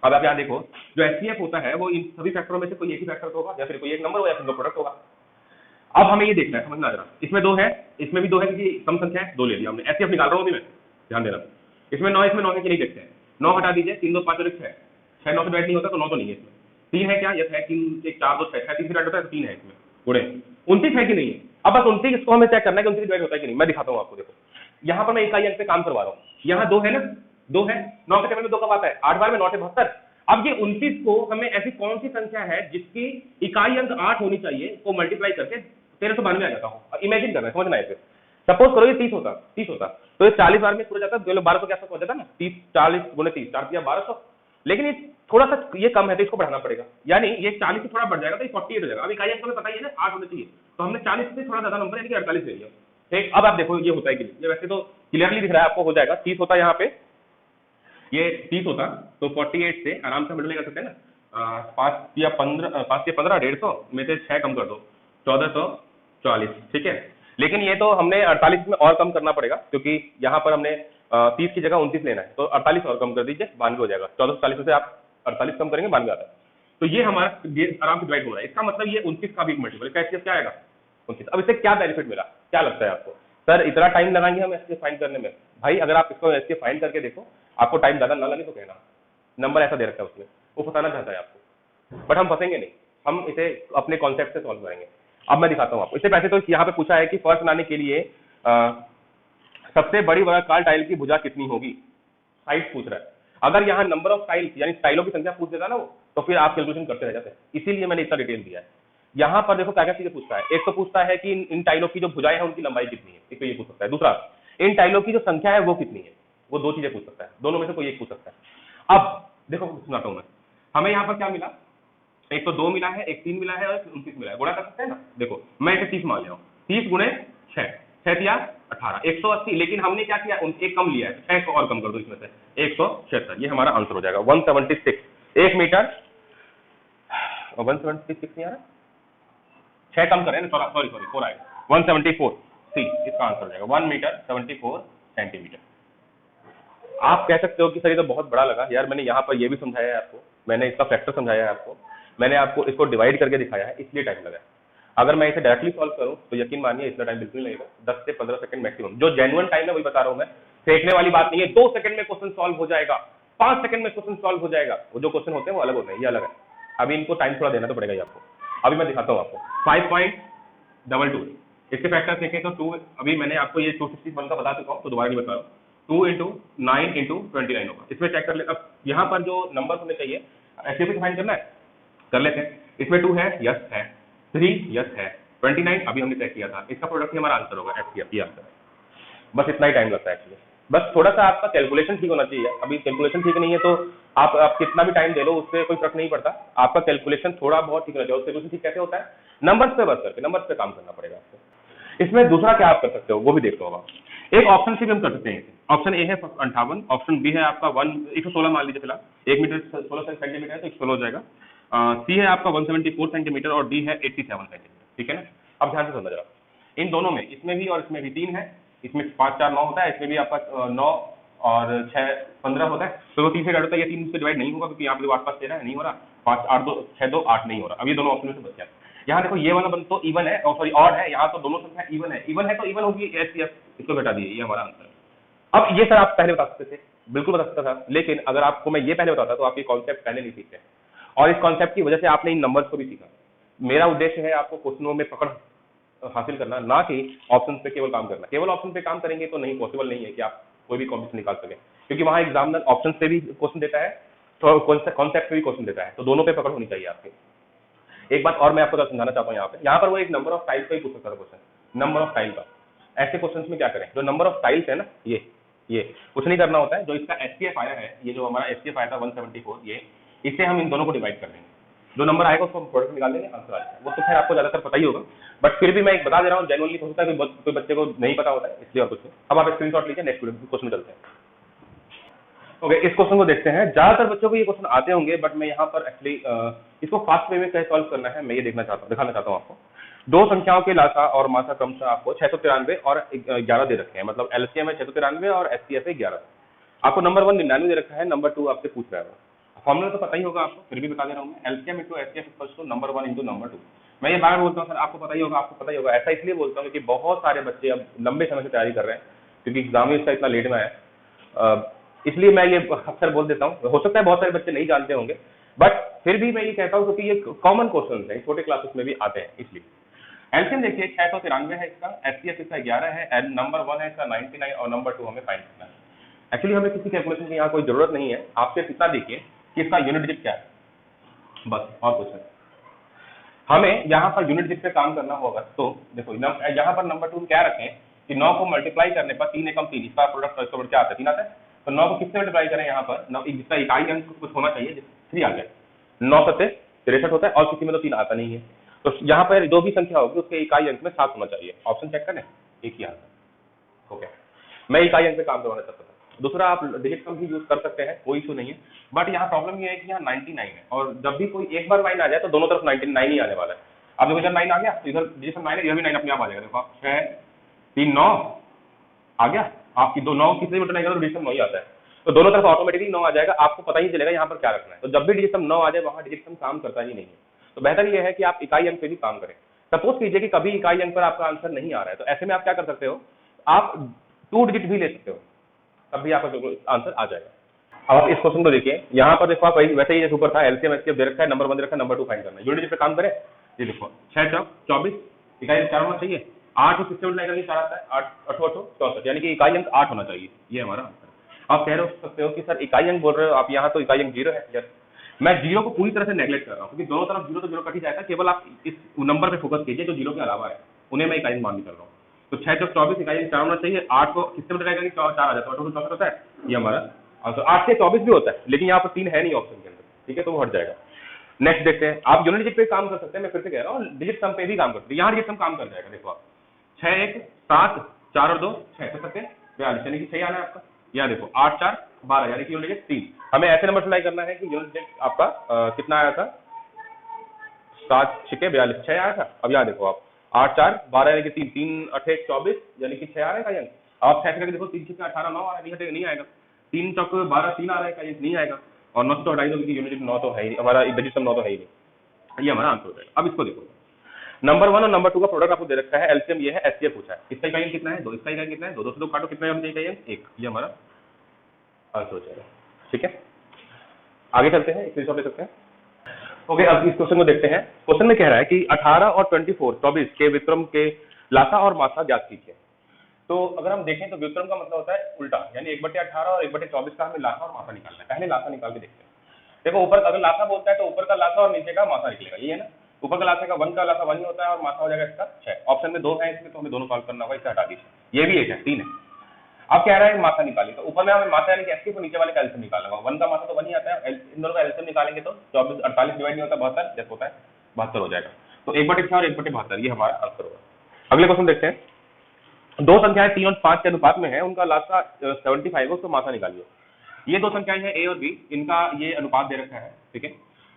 अब आप यहाँ देखो, जो एचसीएफ होता है वो इन सभी फैक्टरों में से कोई एक ही फैक्टर होगा, या फिर कोई एक नंबर होगा, या फिर प्रोडक्ट होगा। अब हमें ये देखना है, समझना जरा, इसमें 2 है, इसमें भी 2 है, क्योंकि सम संख्या है, 2 ले लिया हमने। एचसीएफ निकाल रहा हूँ अभी मैं, ध्यान देना। इसमें 9, इसमें 9 है कि नहीं देखते हैं। 9 हटा दीजिए, 3 2 5 और 6, 6 9 से डिवाइड नहीं होता तो 9 तो नहीं है इसमें। 3 है क्या, यस है, 3 1 4 2 6, 3 से डिवाइड होता है तो 3 है इसमें, गुणे 29 है कि नहीं है। अब बस 29 इसको हमें चेक करना है कि 29 डिवाइड होता है कि नहीं। मैं दिखाता हूँ आपको, देखो यहाँ पर मैं इकाई अंक पे काम करवा रहा हूँ, यहाँ 2 है ना, 2 है, 9 के टेबल में 2 कब आता है, 8 बार में 9 से 72। अब ये 29 को हमें ऐसी कौन सी संख्या है जिसकी इकाई अंक 8 होनी चाहिए, को मल्टीप्लाई करके 1392 आ जाता हूँ। इमेजिन करना है, समझना है। सपोज करो ये 30 होता तो ये 40 बार में पूरा जाता, 1200 के आसपास पहुंच जाता ना। 30 40 गुणे 30, 4 दिया 1200। लेकिन ये थोड़ा सा ये कम है तो इसको बढ़ाना पड़ेगा, यानी ये 40 से थोड़ा बढ़ जाएगा तो ये 48 हो जाएगा। अब इकाई अंक हमें पता ही है ना 8 होने चाहिए, तो हमने 40 से थोड़ा ज्यादा नंबर यानी कि 48 ले लिया। ठीक, अब आप देखो ये होता है कि ये वैसे तो क्लियरली दिख रहा है आपको, हो जाएगा 30 होता है यहाँ पे, ये 30 होता तो 48 से आराम से मल्टीप्लाई कर सकते हैं ना। 5 या 15 150 में से 6 कम कर दो, 1440। ठीक है, लेकिन ये तो हमने 48 में और कम करना पड़ेगा, क्योंकि यहाँ पर हमने 30 की जगह 29 लेना है, तो 48 और कम कर दीजिए, 92 हो जाएगा। 1440 से आप 48 कम करेंगे, 92 आता है। तो ये हमारा आराम से डिवाइड हो रहा है। इसका मतलब ये 29 का भी एक मल्टीपल, इसका एचसीएफ क्या आएगा 29। अब इससे क्या बेनिफिट मिला, क्या लगता है आपको? सर इतना टाइम लगाएंगे हम एचसीएफ फाइंड करने में? भाई अगर आप इसको एचसीएफ फाइंड करके देखो, आपको टाइम ज्यादा ना लगे तो कहना, नंबर ऐसा दे रखा है उसमें, वो फंसाना चाहता है आपको, बट हम फंसेंगे नहीं, हम इसे अपने कॉन्सेप्ट से सॉल्व करेंगे। अब मैं दिखाता हूँ आपको। इससे पहले तो यहाँ पे पूछा है कि फर्श बनाने के लिए सबसे बड़ी वर्गाकार टाइल की भुजा कितनी होगी, साइड पूछ रहा है। अगर यहाँ नंबर ऑफ टाइल्स यानी टाइलों की संख्या पूछ देता ना वो, तो फिर आप कैलकुलेशन करते रह जाते हैं, इसीलिए मैंने इतना डिटेल दिया है। यहाँ पर देखो क्या क्या चीजें पूछता है। एक तो पूछता है कि इन टाइलों की जो भुजाएं हैं उनकी लंबाई कितनी है, एक तो ये पूछ सकता है। दूसरा, इन टाइलों की जो संख्या है वो कितनी है, वो 2 चीजें पूछ सकता है, दोनों में से कोई एक पूछ सकता है। अब देखो सुनाता हूं मैं, हमें यहाँ पर क्या मिला, एक तो 2 मिला है, एक 3 मिला है और 29 मिला है। गुणा कर सकते हैं ना, देखो मैं इसे 30 मान लिया हूँ, 30 गुणे 6, 6 दिया 18, 180। लेकिन हमने क्या किया, एक कम लिया है, 6 को और कम कर दो इसमें से, 176। ये हमारा आंसर हो जाएगा 176। 1 मीटर 176 नहीं आ रहा, 6 कम करें ना, सॉरी 4 आएगा, 174 सी इसका आंसर हो जाएगा, 1 मीटर 74 सेंटीमीटर। आप कह सकते हो कि सर ये तो बहुत बड़ा लगा यार, मैंने यहाँ पर ये भी समझाया है आपको, मैंने इसका फैक्टर समझाया है आपको, मैंने आपको इसको डिवाइड करके दिखाया है, इसलिए टाइम लगा है। अगर मैं इसे डायरेक्टली सॉल्व करूं तो यकीन मानिए इतना टाइम बिल्कुल नहीं लगेगा, 10 से 15 सेकंड मैक्सिमम। जो जेन्युइन टाइम है वही बता रहा हूं मैं, फेंकने वाली बात नहीं है। 2 सेकंड में क्वेश्चन सॉल्व हो जाएगा, 5 सेकंड में क्वेश्चन सॉल्व हो जाएगा। वो जो क्वेश्चन होते हैं वो अलग होते हैं, ये अलग है। अभी इनको टाइम थोड़ा देना तो पड़ेगा ही आपको। अभी मैं दिखाता हूँ आपको 5.22। इसके फैक्टर्स देखें तो 2, अभी मैंने आपको ये 261 का बता चुका हूँ तो दोबारा नहीं बता रहा हूँ। 2 इंटू 9 इंटू 29 होगा, इसमें चेक कर ले। अब यहाँ पर जो नंबर होने चाहिए ऐसे भी फाइंड करना है, कर लेते हैं। इसमें 2 है, यस है, 3 यस है, 29 अभी हमने चेक किया था, इसका प्रोडक्ट ही हमारा आंसर होगा, एचसीएफ ये आंसर है। बस इतना ही टाइम लगता है एक्चुअली, बस थोड़ा सा आपका कैलकुलेशन ठीक होना चाहिए। अभी कैलकुलेशन ठीक नहीं है तो आप कितना भी टाइम दे लो उससे कोई फर्क नहीं पड़ता, आपका कैलकुलेशन थोड़ा बहुत ठीक होना चाहिए। कैलकुलेशन ठीक कैसे होता है, नंबर्स पे बस करके नंबर्स पे काम करना पड़ेगा आपको। इसमें दूसरा क्या आप कर सकते हो वो भी देख लो। आप एक ऑप्शन से भी हम कर सकते हैं। ऑप्शन ए है 58, ऑप्शन बी है आपका 116 मान लीजिए फिलहाल, 1 मीटर 16 सेंटीमीटर है तो 116 हो जाएगा। सी है आपका 174 सेंटीमीटर और डी है 87 सेंटीमीटर। ठीक है ना, अब ध्यान से समझ जरा, इन दोनों में, इसमें भी और इसमें भी 3 है, इसमें 5 4 9 होता है, इसमें भी आपका 9 और 6 15 होता है, तो 3 से डिवाइड होता है। ये 3 से डिवाइड नहीं होगा क्योंकि यहाँ पे आसपास 13 है, नहीं हो रहा। 5 8 2 6 2 8 नहीं हो रहा। अब ये दोनों ऑप्शन में से बच गया। यहाँ देखो ये वाला तो इवन है, सॉरी ऑड है, यहाँ तो दोनों संख्या इवन है, इवन है तो इवन होगी एचसीएफ, इसको घटा दिए, ये हमारा आंसर है। अब ये सर आप पहले बता सकते थे, बिल्कुल बता सकता था, लेकिन अगर आपको मैं ये पहले बताता तो आप ये कॉन्सेप्ट पहले नहीं सीखते, और इस कॉन्सेप्ट की वजह से आपने इन नंबर्स को भी सीखा। मेरा उद्देश्य है आपको क्वेश्चनों में पकड़ हासिल करना, ना कि ऑप्शन पे केवल काम करना। केवल ऑप्शन पे काम करेंगे तो नहीं, पॉसिबल नहीं है कि आप कोई भी कॉम्पिटिशन निकाल सके, क्योंकि वहां एग्जामिनर ऑप्शन से भी क्वेश्चन देता है तो कॉन्सेप्ट भी क्वेश्चन देता है, तो दोनों पे पकड़ होनी चाहिए आपकी। एक बात और मैं आपको समझाना चाहता हूँ यहाँ पर वो एक नंबर ऑफ टाइल्स का ही पूछ सकता है क्वेश्चन, नंबर ऑफ टाइल का। ऐसे क्वेश्चन में क्या करें, जो नंबर ऑफ टाइल्स है ना, ये कुछ नहीं करना होता है, जो इसका एचसीएफ आया है, ये जो हमारा एचसीएफ आया था 174, ये इससे हम इन दोनों को डिवाइड कर देंगे, जो नंबर आएगा उसको हम प्रोडक्ट निकाल देंगे, आंसर आ जाएगा। वो तो खैर आपको ज्यादातर पता ही होगा, बट फिर भी मैं एक बता दे रहा हूँ, जेन्युइनली हो सकता है कोई बच्चे को नहीं पता होता है, इसलिए और कुछ नहीं। अब आप स्क्रीनशॉट लीजिए, नेक्स्ट क्वेश्चन चलते हैं। ओके, इस क्वेश्चन को देखते हैं। ज्यादातर बच्चों को ये क्वेश्चन आते होंगे, बट मैं यहाँ पर एक्चुअली इसको फास्ट वे में कैसे सॉल्व करना है मैं ये दिखाना चाहता हूँ आपको। दो संख्याओं के लासा और मासा क्रमशः आपको 693 और 11 दे रखे हैं, मतलब एलसीएम है 693 और एचसीएफ है 11। आपको नंबर 1 99 दे रखा है, नंबर 2 आपसे पूछ रहा है। फॉर्मूला तो पता ही होगा आपको, फिर भी बता दे रहा हूँ मैं, LCM into HCF equals to number 1 into number 2। मैं ये बार बोलता हूँ सर आपको पता ही होगा, ऐसा इसलिए बोलता हूँ कि बहुत सारे बच्चे अब लंबे समय से तैयारी कर रहे हैं, क्योंकि एग्जाम इसका इतना लेट में आया, इसलिए मैं ये अक्सर बोल देता हूँ। हो सकता है बहुत सारे बच्चे नहीं जानते होंगे, बट फिर भी मैं ये कहता हूँ क्योंकि ये कॉमन क्वेश्चन है, छोटे क्लासेस में भी आते हैं, इसलिए। एलसीएम देखिए 693 है इसका, एचसीएफ इसका 11 है, एंड नंबर 1 है इसका 99 और नंबर 2 हमें फाइंड करना है। एक्चुअली हमें किसी कैलकुलेशन की यहाँ कोई जरूरत नहीं है, आप सिर्फ इतना देखिए कि इसका यूनिट डिजिट क्या है, बस, और कुछ नहीं। हमें यहाँ पर यूनिट डिजिट पे काम करना होगा, तो देखो यहाँ पर नंबर 2 क्या रखें कि 9 को मल्टीप्लाई करने पर 3 एकम 3, इसका प्रोडक्ट क्या आता है, 3 आता है, तो 9 को किससे मल्टीप्लाई करें, यहाँ पर जिसका इकाई अंक कुछ होना चाहिए, 3 आ जाए, 9 सत्ते 63 होता है, और किसी में तो 3 आता नहीं है, तो यहाँ पर जो भी संख्या होगी उसके इकाई अंक में 7 होना चाहिए। ऑप्शन चेक करें, एक ही आंसर। ओके, मैं इकाई अंक पे काम करवाना चाहता था। दूसरा आप डिजिट सम भी यूज कर सकते हैं, कोई इशू नहीं है, बट यहाँ प्रॉब्लम ये है कि यहाँ 99 है, और जब भी कोई एक बार 9 आ जाए तो दोनों तरफ 99 ही आने वाला है। अब देखो जब 9 आ गया तो इधर डिजिट सम 9 है, इधर भी 9 अपने आप आ जाएगा। देखो 6 3 9 आ गया, आपकी 9 कितने मीटर आएगा तो डिजिट सम 9 ही आता है, तो दोनों तरफ ऑटोमेटिकली 9 आ जाएगा, आपको पता ही चलेगा यहाँ पर क्या रखना है। तो जब भी डिजिट सम 9 आ जाए वहां डिजिट सम काम करता ही नहीं है, तो बेहतर यह है कि आप इकाई अंक पे भी काम करें। सपोज कीजिए कि कभी इकाई अंक पर आपका आंसर नहीं आ रहा है, तो ऐसे में आप क्या कर सकते हो, आप 2 डिजिट भी ले सकते हो, तब भी आपका आंसर आ जाएगा। अब आप इस क्वेश्चन को देखिए, यहाँ पर देखो आप वैसे ही जैसे ऊपर था, एलसीएम एचसीएफ दे रखा है, नंबर 1 दे रखा है, नंबर 2 फाइंड करना है। यूनिट डिजिट पे काम करें, ये देखो 6 चौक 24, इकाई अंक 4 होना चाहिए, 8 और 6 लाएगा 4 आता है, 8 8 8 64, यानी कि इकाई अंक 8 होना चाहिए, ये हमारा आंसर। आप कह सकते हो कि सर इकाई अंक बोल रहे हो आप, यहाँ तो इकाई अंक 0 है। यस, मैं 0 को पूरी तरह से नेगलेक्ट कर रहा हूँ, क्योंकि दोनों तरफ 0 तो 0 कट ही जाएगा, केवल आप इस नंबर पे फोकस कीजिए जो 0 के अलावा है, उन्हें मैं इकाई अंक मान कर रहा हूँ। तो 6 चौक 24, इकाई अंक 4 होना चाहिए, 8 को किससे मिटाएगा कि 4 आ जाता है, 8 64 होता है, ये हमारा आंसर। 8 से 24 भी होता है, लेकिन यहाँ पर 3 है नहीं ऑप्शन के अंदर, ठीक है, तो वो हट जाएगा। नेक्स्ट देखते हैं, आप यूनिट डिजिट पे काम कर सकते हैं, मैं फिर से कह रहा हूँ डिजिट सम पे भी काम कर सकते हैं, यहाँ डिजिट सम काम कर जाएगा। देखो आप 6 1 7 4 और 2 6 तो 7 42, यानी कि 6 आना है आपका। यहाँ देखो 8 4 12, यानी कि यूनिट डिजिट 3। हमें ऐसे नंबर अप्लाई करना है कि यूनिट डिजिट आपका कितना आया था, 7 6 42, 6 आया था। अब यहाँ देखो आप 8 4 12, यानी कि 3 3 8 1 24, यानी कि 6 आ रहा है का, आप 6 करके देखो 3 6 18 9 आ रहा है, नहीं आएगा। 3 चौक 12 3 आ रहा है का, नहीं आएगा। और 9 तो हटाई दो क्योंकि यूनिट 9 तो है ही, हमारा डिजिट सम 9 तो है ही नहीं, ये हमारा आंसर हो जाएगा। अब इसको देखो, नंबर 1 और नंबर 2 का प्रोडक्ट आपको दे रखा है, एलसीएम ये है, एचसीएफ पूछा है, इसका इकाई कितना है 2, इसका इकाई कितना है 2, 2 से 2 काटो, कितना होना चाहिए 1, ये हमारा आंसर हो जाएगा। ठीक है, आगे चलते हैं, स्क्रीनशॉट ले सकते हैं। ओके, अब इस क्वेश्चन को देखते हैं। क्वेश्चन में कह रहा है कि 18 और 24 के व्युत्क्रम के लासा और मासा ज्ञात कीजिए। तो अगर हम देखें तो व्युत्क्रम का मतलब होता है उल्टा, यानी 1/18 और 1/24 का हमें लासा और मासा निकालना है। पहले लासा निकाल के देखते हैं। देखो ऊपर अगर लासा बोलता है तो ऊपर का लासा और नीचे का मासा निकलेगा, ये है ना। ऊपर का लासा का 1 का लासा 1 ही होता है और मासा हो जाएगा इसका 6। ऑप्शन में 2 है इसमें, तो हमें दोनों सॉल्व करना होगा, इसे हटा दीजिए। ये भी 1 है, 3 है। अब कह रहा है मासा निकालिए, तो ऊपर में हमें मासा यानी कि एचसीएफ को, नीचे वाले का एलसीएम निकालना होगा। 1 का मासा तो 1 ही आता है, इन दोनों का एलसीएम निकालेंगे तो 24 48 डिवाइड नहीं होता 72, जैसे होता है 72 हो जाएगा। तो 1/6 और 1/72 ये हमारा आंसर होगा। अगले क्वेश्चन देखते हैं। दो संख्याएं 3 और 5 के अनुपात में है, उनका लासा 75 है, उसको मासा निकालिए। ये दो संख्याएं हैं ए और बी, इनका ये अनुपात दे रखा है, ठीक है,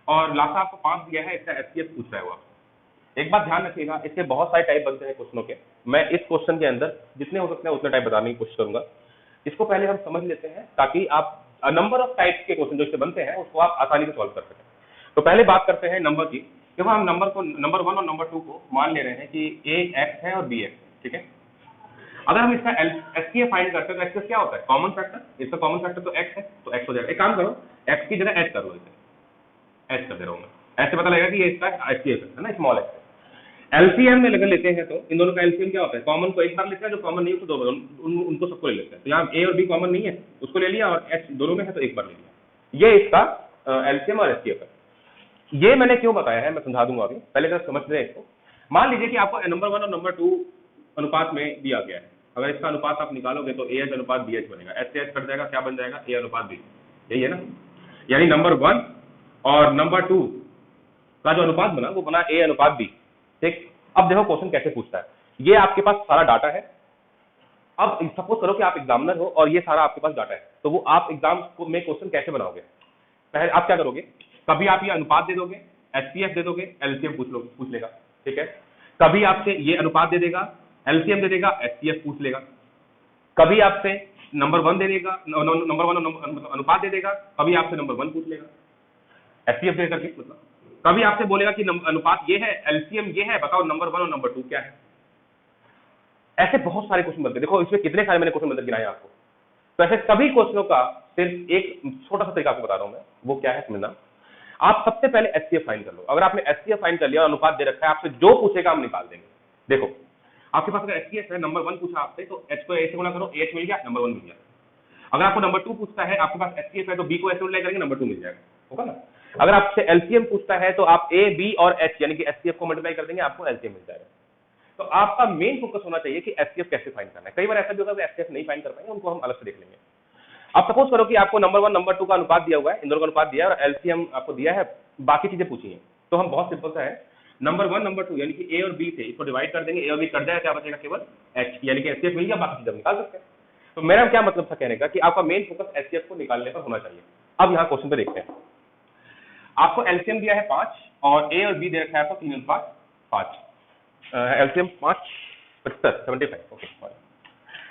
और लासा आपको 5 दिया है, इसका एचसीएफ पूछ रहा है वो। एक बात ध्यान रखिएगा, इसके बहुत सारे टाइप बनते हैं क्वेश्चनों के। मैं इस क्वेश्चन के अंदर जितने हो सकते हैं उतने टाइप बताने की कोशिश करूंगा। इसको पहले हम समझ लेते हैं ताकि आप नंबर ऑफ टाइप्स के क्वेश्चन जो इससे बनते हैं उसको आप आसानी से सॉल्व कर सकें। तो पहले बात करते हैं नंबर की। देखो हम नंबर 1 और नंबर 2 को मान ले रहे हैं कि ए एक्स है और बी एक्स, ठीक है। अगर हम इसका एचसीएफ फाइंड करते हैं तो एक्स क्या होता है, कॉमन फैक्टर। इसका कॉमन फैक्टर तो एक्स है, तो एक्स हो जाएगा। एक काम करो, एक्स की जगह एच कर लो, इसे एच कर दे रहा हूं मैं, ऐसे पता लगेगा कि ये इसका एचसीएफ है ना, स्मॉल एक्स। एलसीएम में अगर लेते हैं तो इन दोनों का एलसीएम क्या होता है, कॉमन को एक बार लेते हैं, जो कॉमन नहीं है उसको उनको सबको ले लेते हैं। तो यहाँ ए और बी कॉमन नहीं है, उसको ले लिया, और एच दोनों में है तो एक बार ले लिया। ये इसका एलसीएम और एचसीएफ है। ये मैंने क्यों बताया है मैं समझा दूंगा अभी, पहले जरा समझ लें इसको। मान लीजिए कि आपको नंबर 1 और नंबर 2 अनुपात में दिया गया है, अगर इसका अनुपात आप निकालोगे तो AH अनुपात BH बनेगा, एच से एच कट जाएगा, क्या बन जाएगा, A अनुपात B, यही है ना। यानी नंबर 1 और नंबर 2 का जो अनुपात बना वो बना A अनुपात B, ठीक। अब देखो क्वेश्चन कैसे पूछता है, ये आपके पास सारा डाटा है। अब सपोज करो कि आप एग्जामिनर हो और ये सारा आपके पास डाटा है, तो वो आप एग्जाम में क्वेश्चन कैसे बनाओगे। पहले आप क्या करोगे, कभी आप ये अनुपात दे दोगे, एचसीएफ दे दोगे, एलसीएम पूछ लेगा, ठीक है। कभी आपसे ये अनुपात दे देगा, एलसीएम दे देगा, एचसीएफ पूछ लेगा। कभी आपसे नंबर 1 दे देगा, नंबर 1 अनुपात दे देगा, कभी आपसे नंबर 1 पूछ लेगा एचसीएफ दे करके, मतलब कभी आपसे बोलेगा कि अनुपात ये है, एलसीएम ये है, बताओ नंबर 1 और नंबर 2 क्या है। ऐसे बहुत सारे क्वेश्चन बनते हैं, देखो इसमें कितने सारे मैंने क्वेश्चन मतलब गिनाए आपको। तो ऐसे सभी क्वेश्चनों का सिर्फ एक छोटा सा तरीका आपको बता रहा हूं मैं, वो क्या है समझना। आप सबसे पहले एचसीएफ फाइंड कर लो। अगर आपने एचसीएफ फाइंड कर लिया और अनुपात दे रखा है, आपसे जो पूछेगा हम निकाल देंगे। देखो आपके पास अगर एचसीएफ है, नंबर 1 पूछा आपसे, तो एच को ए से गुणा करो, एच मिल गया, नंबर 1 मिल गया। अगर आपको नंबर 2 पूछता है, आपके पास एचसीएफ है, तो बी को ऐसे मल्टीप्लाई करेंगे, नंबर 2 मिल जाएगा, होगा ना। अगर आपसे एलसीएम पूछता है तो आप ए, बी और एच यानी कि एचसीएफ को मल्टीप्लाई कर देंगे, आपको एलसीएम मिल जाएगा। तो आपका मेन फोकस होना चाहिए कि एचसीएफ कैसे फाइंड करना है। कई बार ऐसा भी होगा एचसीएफ नहीं फाइंड कर पाएंगे, उनको हम अलग से देख लेंगे। आप सपोज करो कि आपको नंबर 1 नंबर 2 का अनुपात दिया हुआ है, इन दोनों का अनुपात दिया है और एलसीएम आपको दिया है, बाकी चीजें पूछी हैं। तो हम बहुत सिंपल सा है, नंबर 1 नंबर 2 यानी कि ए और बी से इसको डिवाइड कर देंगे, ए और बी कट जाएगा, क्या बचेगा, केवल एच, यानी कि एचसीएफ मिल गया, बाकी चीजें निकाल सकते हैं। तो मेरा क्या मतलब था कहने का कि आपका मेन फोकस एचसीएफ को निकालने पर होना चाहिए। अब यहाँ क्वेश्चन पे देखते हैं, आपको एलसीएम दिया है 5 और ए और बी दे रखा है आपको 3 अनुपात 5, एलसीएम 5 75, ओके,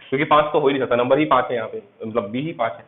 क्योंकि 5 तो हो ही नहीं सकता, नंबर ही 5 है यहाँ पे, मतलब बी ही 5 है।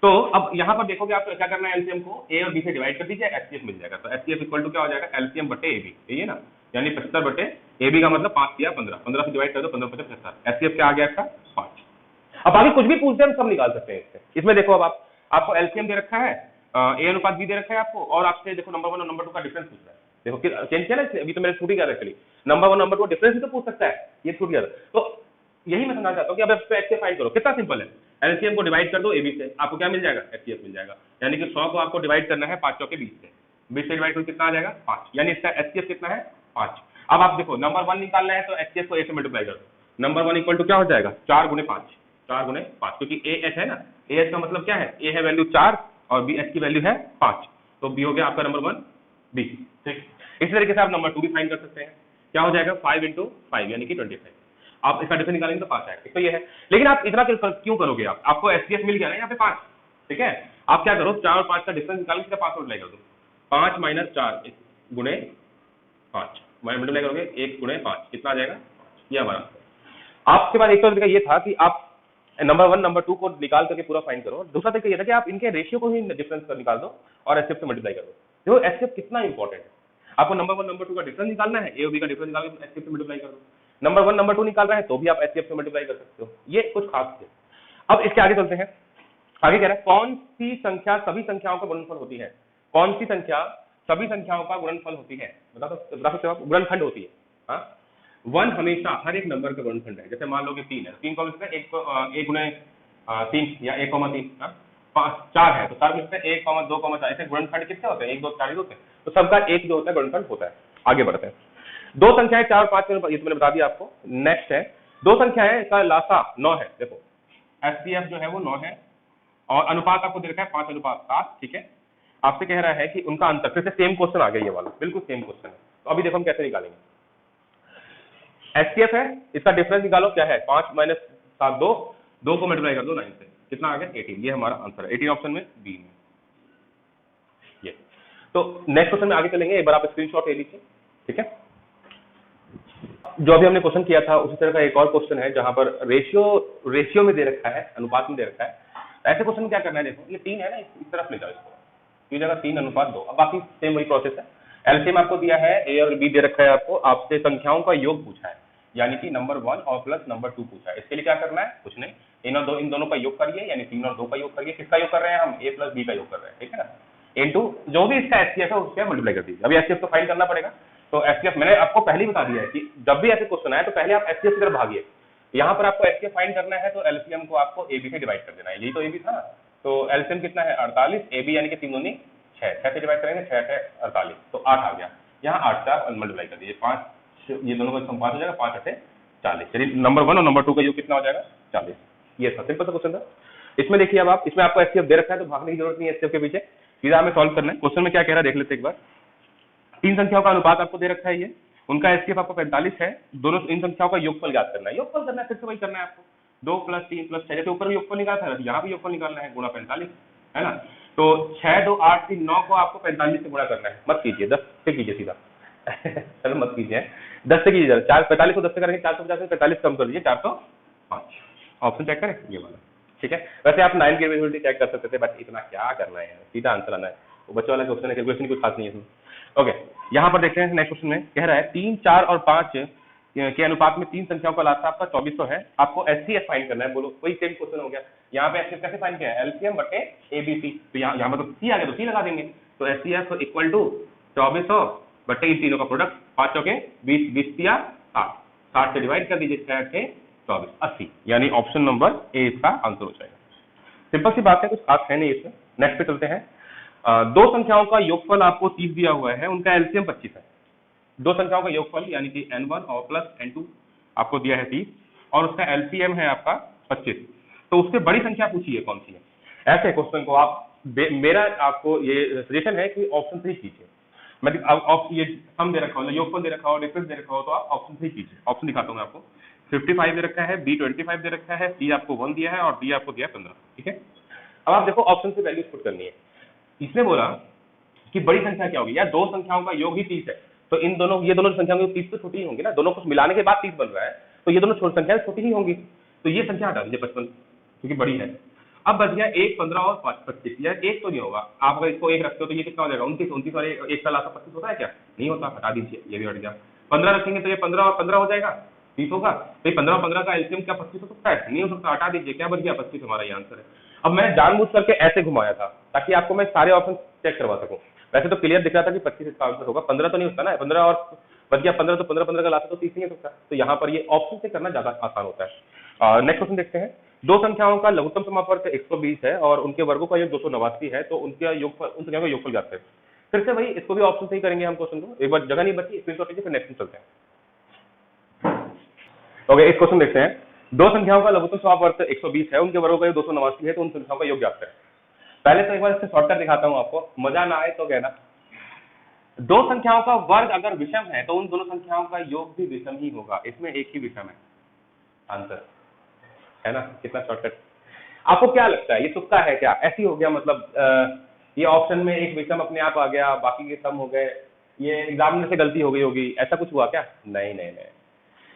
तो अब यहाँ पर देखोगे आप, तो क्या करना है, एलसीएम को ए और बी से डिवाइड कर दीजिए, एचसीएफ मिल जाएगा। तो एचसीएफ इक्वल टू क्या हो जाएगा, एलसीएम बटे एबी, यही है ना, यानी 75 बटे एबी का मतलब 5 किया 15, 15 से डिवाइड कर दो, 15 × 5 75, एचसीएफ क्या आ गया इसका 5। अब आगे कुछ भी पूछते हैं हम सब निकाल सकते हैं इसमें। देखो अब आपको एलसीएम दे रखा है, ए अनुपात बी दे रखा है आपको, और आपसे देखो नंबर 1 और नंबर 2 का डिफरेंस पूछ रहा है। देखो चेंज किया ना, अभी तो मेरे छूट ही गया एक्चुअली, नंबर 1 नंबर 2 डिफरेंस भी तो पूछ सकता है, ये छूट गया। तो यही मैं समझना चाहता हूँ कि अब एचसीएफ फाइंड करो, कितना सिंपल है, एलसीएम को डिवाइड कर दो एबी से, आपको क्या मिल जाएगा, एचसीएफ मिल जाएगा। यानी कि 100 को आपको डिवाइड करना है 5 चौके 20 से, 20 से डिवाइड करो कितना आ जाएगा 5, यानी इसका एचसीएफ कितना है 5। अब आप देखो नंबर 1 निकालना है तो एचसीएफ को ए से मल्टीप्लाई कर दो, नंबर 1 इक्वल टू क्या हो जाएगा 4 × 5, 4 × 5, क्योंकि ए एच है ना, ए एच का मतलब क्या है, ए है वैल्यू 4 और बी एच की वैल्यू है 5, तो बी हो गया आपका नंबर 1 बी, ठीक। इसी तरीके से आप नंबर 2 भी फाइंड कर सकते हैं, क्या हो जाएगा 5 × 5 यानी कि 25, आप इसका डिफरेंस निकालेंगे तो 5 आएगा, तो ये है। लेकिन आप इतना क्यों करोगे, आपको एचसीएफ मिल गया ना यहाँ पे 5, ठीक है। आप क्या करो 4 और 5 का डिफरेंस निकालेंगे, सीधा 5 मल्टीप्लाई कर दो, 5 - 4 गुणे 5 मल्टीप्लाई करोगे 1 × 5 कितना आ जाएगा, ये हमारा। आपके पास एक तो तरीका ये था कि आप नंबर 1 नंबर 2 को निकाल करके पूरा फाइंड करो, दूसरा तरीका ये था कि आप इनके रेशियो को ही डिफरेंस कर निकाल दो और एचसीएफ से मल्टीप्लाई कर दो। देखो एचसीएफ कितना इंपॉर्टेंट है, आपको नंबर 1 नंबर 2 का डिफरेंस निकालना है, ए और बी का डिफरेंस निकाल के एचसीएफ से मल्टीप्लाई कर दो। नंबर 1 नंबर 2 निकाल रहे हैं तो भी आप एचसीएफ से मल्टीप्लाई कर सकते हो, ये कुछ खास है। अब इसके आगे चलते हैं, आगे कह रहा है कौन सी संख्या सभी संख्याओं का गुणनफल होती है, कौन सी संख्या सभी संख्याओं का गुणनफल होती है, बता सकते हो आप, गुणनखंड होती है। हाँ, 1 हमेशा हर एक नंबर का गुणनखंड है। जैसे मान लो कि 3 है, 3 को मिलता है 1 × 3 या 1,3, 4 है तो 4 मिलता है 1, 2, 4, ऐसे गुणनखंड कितने होते हैं, 1, 2, 4 होते हैं, तो सबका एक जो होता है गुणनखंड होता है। आगे बढ़ते हैं, दो संख्याएं 4 और 5, ये तो मैंने बता दिया आपको। नेक्स्ट है, दो संख्याएं का लासा 9 है, देखो एचसीएफ जो है वो 9 है और अनुपात आपको दे रखा है 5:7, ठीक है। आपसे कह रहा है कि उनका अंतर, फिर से सेम क्वेश्चन आ गया, ये वाला बिल्कुल सेम क्वेश्चन है। तो अभी देखो हम कैसे निकालेंगे, एचसीएफ है, इसका डिफरेंस निकालो, क्या है 5 - 7 2 को मल्टीप्लाई कर दो 9 से, कितना आ गया 18, ये हमारा आंसर है, 18 ऑप्शन में बी में ये। तो नेक्स्ट क्वेश्चन में आगे चलेंगे, एक बार आप स्क्रीनशॉट ले लीजिए, ठीक है। जो अभी हमने क्वेश्चन किया था उसी तरह का एक और क्वेश्चन है जहां पर रेशियो में दे रखा है, अनुपात में दे रखा है। ऐसे क्वेश्चन में क्या करना है, देखो ये 3 है ना, इस तरफ ले जाओ इसको, ये जगह 3:2, अब बाकी सेम वही प्रोसेस है। एलसीएम आपको दिया है, ए और बी दे रखा है आपको, आपसे संख्याओं का योग पूछा है, यानी कि नंबर 1 और प्लस नंबर 2 पूछा है। इसके लिए क्या करना है, कुछ नहीं, इन दोनों का योग करिए, यानी 3 और 2 का योग करिए। किसका योग कर रहे हैं हम, ए + बी का योग कर रहे हैं, ठीक है ना, इनटू जो भी इसका एचसीएफ है उससे मल्टीप्लाई कर दीजिए। अभी एचसीएफ तो फाइंड करना पड़ेगा, तो एचसीएफ मैंने आपको पहले ही बता दिया है कि जब भी ऐसे क्वेश्चन आए तो पहले आप एचसीएफ की तरफ भागिए। यहाँ पर आपको एचसीएफ फाइंड करना है तो एलसीएम को आपको एबी से डिवाइड कर देना है, यही तो एबी था। तो एलसीएम कितना है 48, एबी यानी कि 3 दूनी 6 से डिवाइड करेंगे, 6 से 48, तो 8 आ गया। यहाँ 8 का मल्टीप्लाई कर दीजिए, 5, ये दोनों का सम 5 हो जाएगा, 5 8 40। चलिए नंबर 1 और नंबर 2 का योग कितना हो जाएगा, 40। ये था सिंपल सा क्वेश्चन था। इसमें देखिए अब आप, इसमें आपको एचसीएफ दे रखा है तो भागने की जरूरत नहीं है एचसीएफ के पीछे, सीधा हमें सॉल्व करना है। क्वेश्चन में क्या कह रहा है देख लेते एक बार। 3 संख्याओं का अनुपात आपको दे रखा है ये, उनका एचसीएफ आपको 45 है, दोनों इन संख्याओं का योगफल ज्ञात करना है। योगफल करना है, फिर से वही करना है आपको, 2 + 3 + 6, जैसे ऊपर भी योगफल निकाला था यहाँ भी योगफल निकालना है, गुणा 45 है ना। तो 6 2 8 3 9 को आपको 45 से गुणा करना है, मत कीजिए 10 से कीजिए सीधा चलो मत कीजिए, 10 से कीजिए, 4 45 को 10 से करेंगे 450 से 45 कम कर दीजिए 405। ऑप्शन चेक करें ये वाला, ठीक है। वैसे आप 9 की एबिलिटी चेक कर सकते थे, बट इतना क्या करना है, सीधा आंसर आना है। वो बच्चों वाला क्वेश्चन है, कैलकुलेशन कुछ खास नहीं है इसमें। ओके, यहाँ पर देखते हैं नेक्स्ट क्वेश्चन में कह रहा है 3 4 और 5 के अनुपात में 3 संख्याओं का लासा आपका 2400 है, आपको एचसीएफ फाइंड करना है। बोलो वही सेम क्वेश्चन हो गया, यहाँ पे एचसीएफ कैसे फाइंड किया है, एलसीएम बटे एबीसी। तो यहाँ पर तो सी आ गया तो सी लगा देंगे, तो एचसीएफ इक्वल टू 2400 बटे इन तीनों का प्रोडक्ट, 5 चौके 20 20 या 60, 60 से डिवाइड कर दीजिए, 6 8 24 80, यानी ऑप्शन नंबर ए इसका आंसर हो जाएगा। सिंपल सी बात है, कुछ खास है नहीं इसमें। नेक्स्ट पे चलते हैं। दो संख्याओं का योगफल आपको 30 दिया हुआ है, उनका एलसीएम 25 है। दो संख्याओं का योगफल यानी कि n1 और प्लस n2 आपको दिया है 30, और उसका एलसीएम है आपका 25। तो उससे बड़ी संख्या पूछी है कौन सी है। ऐसे क्वेश्चन को आप, मेरा आपको ये सजेशन है कि ऑप्शन 3 कीजिए। मैं ये सम दे रखा हो, योगफल दे रखा हो, डिफरेंस दे रखा हो, तो आप ऑप्शन 3 कीजिए। ऑप्शन दिखाता हूँ मैं आपको। 55 दे रखा है, बी 25 दे रखा है, सी आपको 1 दिया है और डी आपको दिया 15, ठीक है। अब आप देखो ऑप्शन से वैल्यूज पुट करनी है। इसने बोला कि बड़ी संख्या क्या होगी, यार दो संख्याओं का योग ही 30 है, तो इन दोनों, ये दोनों संख्याओं की 30 तो छोटी ही होंगी ना, दोनों को मिलाने के बाद 30 बन रहा है, तो ये दोनों संख्याएं छोटी ही होंगी, तो ये संख्या हटा दीजिए 55, क्योंकि बड़ी है। अब बच गया 1 15 और 5 25, यार एक तो नहीं होगा, आप अगर इसको एक रखते हो तो ये कितना हो जाएगा, 29 29 और एक का लासा 25 होता है क्या, नहीं होता, हटा दीजिए, ये भी हट गया। 15 रखेंगे तो ये 15 और 15 हो जाएगा, 30 होगा, तो 15 और 15 का एलसीएम क्या 25 हो सकता है, नहीं हो सकता, हटा दीजिए, क्या बच गया 25, हमारा ये आंसर है। अब मैंने जानबूझ करके ऐसे घुमाया था ताकि आपको मैं सारे ऑप्शन चेक करवा सकूं। वैसे तो क्लियर दिख रहा था कि 25 इसका आंसर होगा, 15 तो नहीं होता ना, 15 और बच गया 15, तो 15 का लासा तो 30 नहीं हो सकता, तो यहाँ पर ये ऑप्शन से करना ज्यादा आसान होता है। नेक्स्ट क्वेश्चन देखते हैं। दो संख्याओं का लघुत्तम समापवर्ग 120 है और उनके वर्गों का योग 289 है, तो उनका योगफल, उन संख्याओं का योगफल ज्ञात करें। फिर से वही, इसको भी ऑप्शन से ही करेंगे हम क्वेश्चन को, एक बार जगह नहीं बची, स्क्रीनशॉट लीजिए, फिर नेक्स्ट चलते हैं। ओके, इस क्वेश्चन देखते हैं। दो संख्याओं का लघुत्तम समापवर्ग 120 है, उनके वर्गों का योग 289 है, तो उन संख्याओं का योग ज्ञात करें। पहले तो एक बार इससे शॉर्टकट दिखाता हूं आपको, मजा ना आए तो कहना। दो संख्याओं का वर्ग अगर विषम है तो उन दोनों संख्याओं का योग भी विषम ही होगा, इसमें एक ही विषम है, आंसर है ना। कितना शॉर्टकट। आपको क्या लगता है, ये तुक्का है क्या, ऐसी हो गया, मतलब ये ऑप्शन में एक विषम अपने आप आ गया, बाकी के सम हो गए, ये एग्जामिनर से गलती हो गई होगी, ऐसा कुछ हुआ क्या, नहीं नहीं नहीं।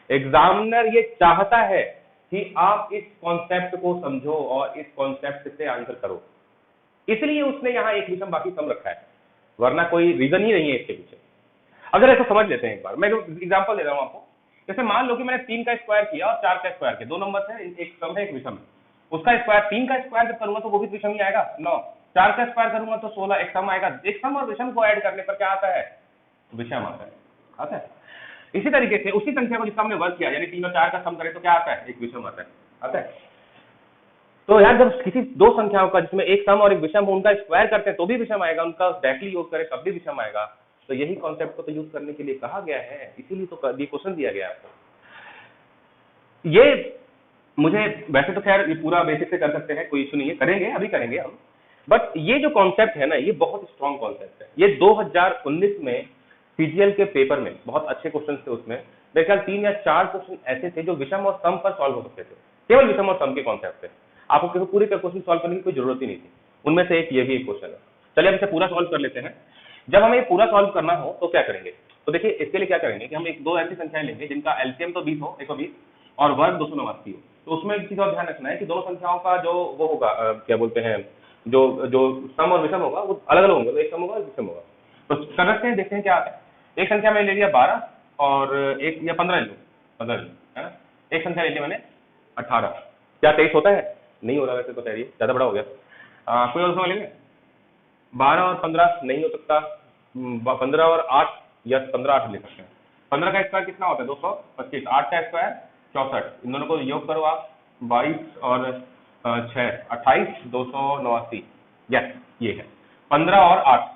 एग्जामिनर ये चाहता है कि आप इस कॉन्सेप्ट को समझो और इस कॉन्सेप्ट से आंसर करो, इसलिए उसने यहाँ एक विषम बाकी सम रखा है, वरना कोई रीजन ही नहीं है इसके पीछे। अगर ऐसा समझ लेते हैं एक बार, मैं एग्जांपल दे रहा हूं आपको। जैसे मान लो कि मैंने 3 का स्क्वायर किया और 4 का स्क्वायर किया, दो नंबर है, एक सम है एक विषम है, उसका स्क्वायर 3 का स्क्वायर जब करूंगा तो वो भी विषम ही आएगा 9, 4 का स्क्वायर करूंगा तो 16, एक सम आएगा, एक सम और विषम को ऐड करने पर क्या आता है, विषम आता है। इसी तरीके से उसी संख्या को जिसका हमने वर्ग किया, यानी 3 और 4 का सम करें तो क्या आता है, एक विषम आता है। तो यार जब किसी दो संख्याओं का जिसमें एक सम और एक विषम हो, उनका स्क्वायर करते हैं तो भी विषम आएगा, उनका डायरेक्टली योग करें तब भी विषम आएगा। तो यही कॉन्सेप्ट को तो यूज करने के लिए कहा गया है, इसीलिए तो ये क्वेश्चन दिया गया आपको। ये मुझे वैसे तो खैर ये पूरा बेसिक से कर सकते हैं, कोई इशू नहीं है, करेंगे, अभी करेंगे हम, बट ये जो कॉन्सेप्ट है ना, ये बहुत स्ट्रॉन्ग कॉन्सेप्ट है। ये 2019 में सीजीएल के पेपर में बहुत अच्छे क्वेश्चन थे, उसमें मेरे ख्याल 3 या 4 क्वेश्चन ऐसे थे जो विषम और सम पर सॉल्व हो सकते थे, केवल विषम और सम के कॉन्सेप्ट थे, आपको केवल पूरे का क्वेश्चन सॉल्व करने की कोई जरूरत ही नहीं थी। उनमें से एक ये भी एक क्वेश्चन है। चलिए अब इसे पूरा सॉल्व कर लेते हैं। जब हमें पूरा सॉल्व करना हो तो क्या करेंगे, तो देखिए इसके लिए क्या करेंगे कि हम एक दो ऐसी संख्याएं लेंगे जिनका एलसीएम तो 20 हो, 120, और वर्ग 289 हो। तो उसमें एक चीज और ध्यान रखना है कि दोनों संख्याओं का जो वो होगा, क्या बोलते हैं, जो जो सम और विषम होगा वो अलग अलग होंगे, तो एक सम होगा एक विषम होगा। तो कर रखते हैं, देखते हैं क्या आता है। एक संख्या मैंने ले लिया 12 और एक या 15 ले लो, 15 है ना। एक संख्या ले लिया मैंने 18, क्या 23 होता है, नहीं हो रहा वैसे तो, खैर ये ज्यादा बड़ा हो गया। कोई और सवाल लेंगे, 12 और 15 नहीं हो सकता, 15 और 8 या 15 8 ले सकते हैं। 15 का स्क्वायर कितना होता है 225, 8 का स्क्वायर 64, इन दोनों को योग करो आप, 22 और 6 28, 289, यस ये है। 15 और 8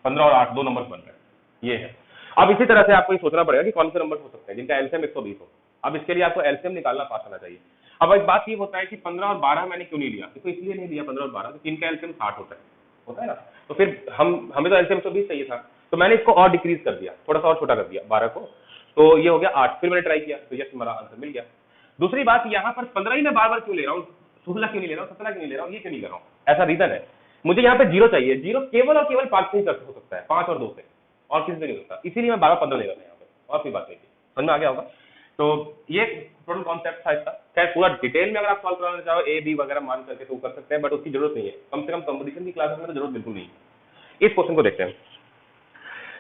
15 और 8 दो नंबर बन रहे हैं, ये है। अब इसी तरह से आपको ये सोचना पड़ेगा कि कौन से नंबर हो सकते हैं जिनका एलसीएम 120 हो। अब इसके लिए आपको एलसीएम निकालना पास होना चाहिए। अब एक बात ये होता है कि 15 और 12 मैंने क्यों नहीं लिया, इसको इसलिए नहीं लिया 15 और 12 क्योंकि इनका एलसीएम 60 होता है ना। तो फिर हमें तो एलसीएम 120 चाहिए था, तो मैंने इसको और डिक्रीज कर दिया, थोड़ा सा और छोटा कर दिया 12 को, तो ये हो गया 8। फिर मैंने ट्राई किया तो यस मेरा आंसर मिल गया। दूसरी बात, यहाँ पर 15 ही मैं बार बार क्यों ले रहा हूँ, 16 क्यों नहीं ले रहा हूँ, 17 क्यों नहीं ले रहा हूँ, ये क्यों नहीं कर रहा हूँ, ऐसा रीजन है। मुझे यहाँ पे 0 चाहिए, 0 केवल और केवल 5 से ही हो सकता है, 5 और 2 से, और किसी से नहीं होता, इसीलिए मैं 12 15 ले रहा था यहाँ पे, और कोई बात नहीं थी। समझ में आ गया होगा। तो ये टोटल कॉन्सेप्ट था इसका। खैर पूरा डिटेल में अगर आप सॉल्व कराना चाहो ए बी वगैरह मान करके तो कर सकते हैं, बट उसकी जरूरत नहीं है, कम से कम कंपटीशन की क्लासेस में तो जरूरत बिल्कुल नहीं है। इस क्वेश्चन को देखते हैं।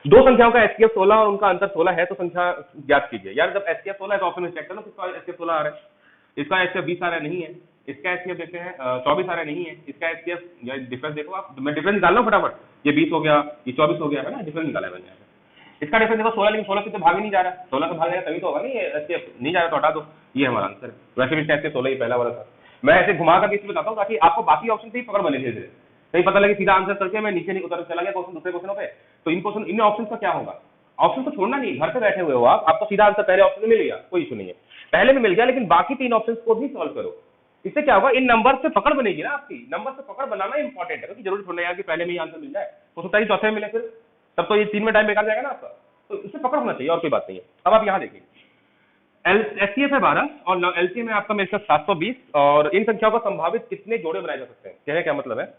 दो संख्याओं का एचसीएफ 16 और उनका अंतर 16 है तो संख्या ज्ञात कीजिए। यार जब एचसीएफ 16 है तो ऑप्शन में चेक करना किसका एचसीएफ 16 आ रहा है, इसका एचसीएफ 20 आ रहा है, नहीं है। इसका एचसीएफ देखते हैं 24 आ रहा है, नहीं है। इसका एचसीएफ या डिफरेंस देखो आप, मैं डिफरेंस निकाल रहा हूं फटाफट, ये 20 हो गया, ये 24 हो गया है ना, डिफरेंस निकाला है मैंने। इसका डिफरेंस देखो 16, लेकिन 16 से तो भाग ही नहीं जा रहा, 16 से भाग जाएगा तभी तो होगा, नहीं एचसीएफ नहीं जा रहा तो हटा दो, ये हमारा आंसर है। वैसे भी एचसीएफ 16 ही पहला वाला था, मैं ऐसे घुमा करके इसलिए बताता हूँ ताकि आपको बाकी ऑप्शन से ही पकड़ बने धीरे धीरे, नहीं पता लगे सीधा आंसर करके मैं नीचे नहीं उतर चला गया क्वेश्चन दूसरे क्वेश्चनों पे, तो इन ऑप्शन का क्या होगा। ऑप्शन को छोड़ना नहीं, घर पे बैठे हुए हो आपको सीधा आंसर पहले ऑप्शन में मिल गया, कोई इशू नहीं है, पहले में मिल गया, लेकिन बाकी 3 ऑप्शन को भी सॉल्व करो। इससे क्या होगा, इन नंबर से पकड़ बनेगी ना आपकी, नंबर से पकड़ बनाना इंपॉर्टेंट है, क्योंकि जरूरी थोड़ा यार कि पहले में ही आंसर मिल जाए, हो सकता है चौथे में मिले, फिर तब तो ये 3 में टाइम बेकार जाएगा ना आपका, तो इससे पकड़ होना चाहिए और कोई बात नहीं है। अब आप यहाँ देखिए एचसीएफ है 12 और एलसीएम है आपका मेरे साथ 720, और इन संख्याओं का संभावित कितने जोड़े बनाए जा सकते हैं, कहने क्या मतलब है,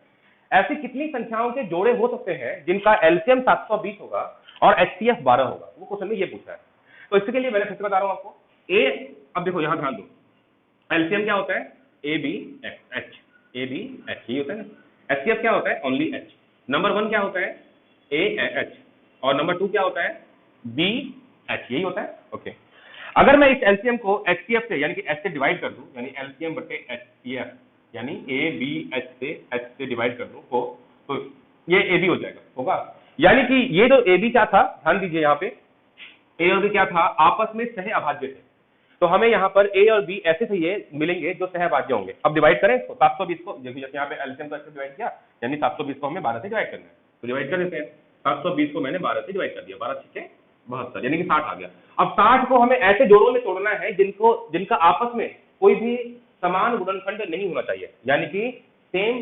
ऐसी कितनी संख्याओं के जोड़े हो सकते हैं जिनका एलसीएम 720 होगा और एचसीएफ 12 होगा, वो क्वेश्चन में ये पूछा है। तो इसके लिए मैंने फिर से बता रहा हूं आपको, ए, अब देखो यहां ध्यान दो, एलसीएम क्या होता है, A B H, A B H ये होता है ना। एचसीएफ क्या होता है, ओनली एच। नंबर 1 क्या होता है, ए एच, और नंबर 2 क्या होता है, बी एच, यही होता है। ओके, अगर मैं इस एलसीएम को एचसीएफ से यानी कि एच से डिवाइड कर दूं, यानी एलसीएम बटे एचसीएफ यानी ए बी एच से डिवाइड कर दूं तो ये ए बी हो जाएगा, होगा। यानी कि ये जो ए बी क्या था, ध्यान दीजिए यहाँ पे, ए और बी क्या था, आपस में सह अभाज्य थे, तो हमें यहाँ पर ए और बी ऐसे चाहिए मिलेंगे जो सह अभाज्य होंगे। अब डिवाइड करें इसको 720 को, जैसे यहाँ पे एलसीएम को डिवाइड किया, यानी 720 को हमें 12 से डिवाइड करना है, तो डिवाइड कर देते हैं। 720 को मैंने 12 से डिवाइड कर दिया, 12 6 72, यानी कि 60 आ गया। अब 60 को हमें ऐसे जोड़ों में तोड़ना है जिनका आपस में कोई भी समान गुणनखंड नहीं होना चाहिए, यानी कि सेम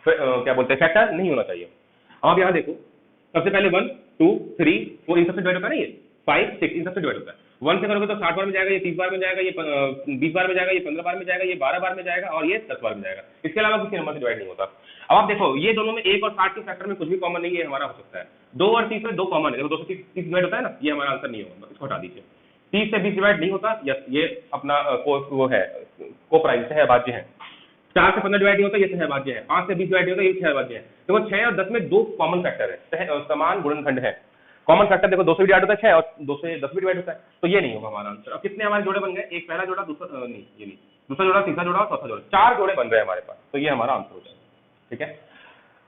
क्या बोलते हैं फैक्टर नहीं होना चाहिए। अब यहाँ देखो, सबसे पहले 1 2 3 4 इन सबसे डिवाइड होता है ना, ये 5 6 इन सबसे डिवाइड होता है। 1 से करोगे तो 60 बार में जाएगा, ये 30 बार में जाएगा, ये 20 बार में जाएगा, ये 15 बार में जाएगा, ये 12 बार में जाएगा, और ये 10 बार में जाएगा। इसके अलावा किसी नंबर से डिवाइड नहीं होता। अब आप देखो, ये दोनों में 1 और 60 के फैक्टर में कुछ भी कॉमन नहीं है, हमारा हो सकता है 2 और 30 में 2 कॉमन है, 230 डिवाइड होता है ना, ये हमारा आंसर नहीं होगा, इसको हटा दीजिए। 30 से 20 डिवाइड नहीं होता, यस ये अपना वो है कोप्राइम सहभाज्य है। 4 से 15 डिवाइड नहीं होता, ये सहभाज्य है। 5 से 20 डिवाइड नहीं होता, ये सहभाज्य है। देखो 6 और 10 में 2 कॉमन फैक्टर है, समान गुणनखंड है। कॉमन फैक्टर देखो 2 से डिवाइड होता है 6 और 2 से 10 भी डिवाइड होता है, तो ये नहीं होगा हमारा आंसर। अब कितने हमारे जोड़े बन गए, एक पहला जोड़ा, दूसरा नहीं ये नहीं, दूसरा जोड़ा, तीसरा जोड़ा और चौथा जोड़ा, 4 जोड़े बन रहे हैं हमारे पास, तो ये हमारा आंसर हो जाएगा। ठीक है,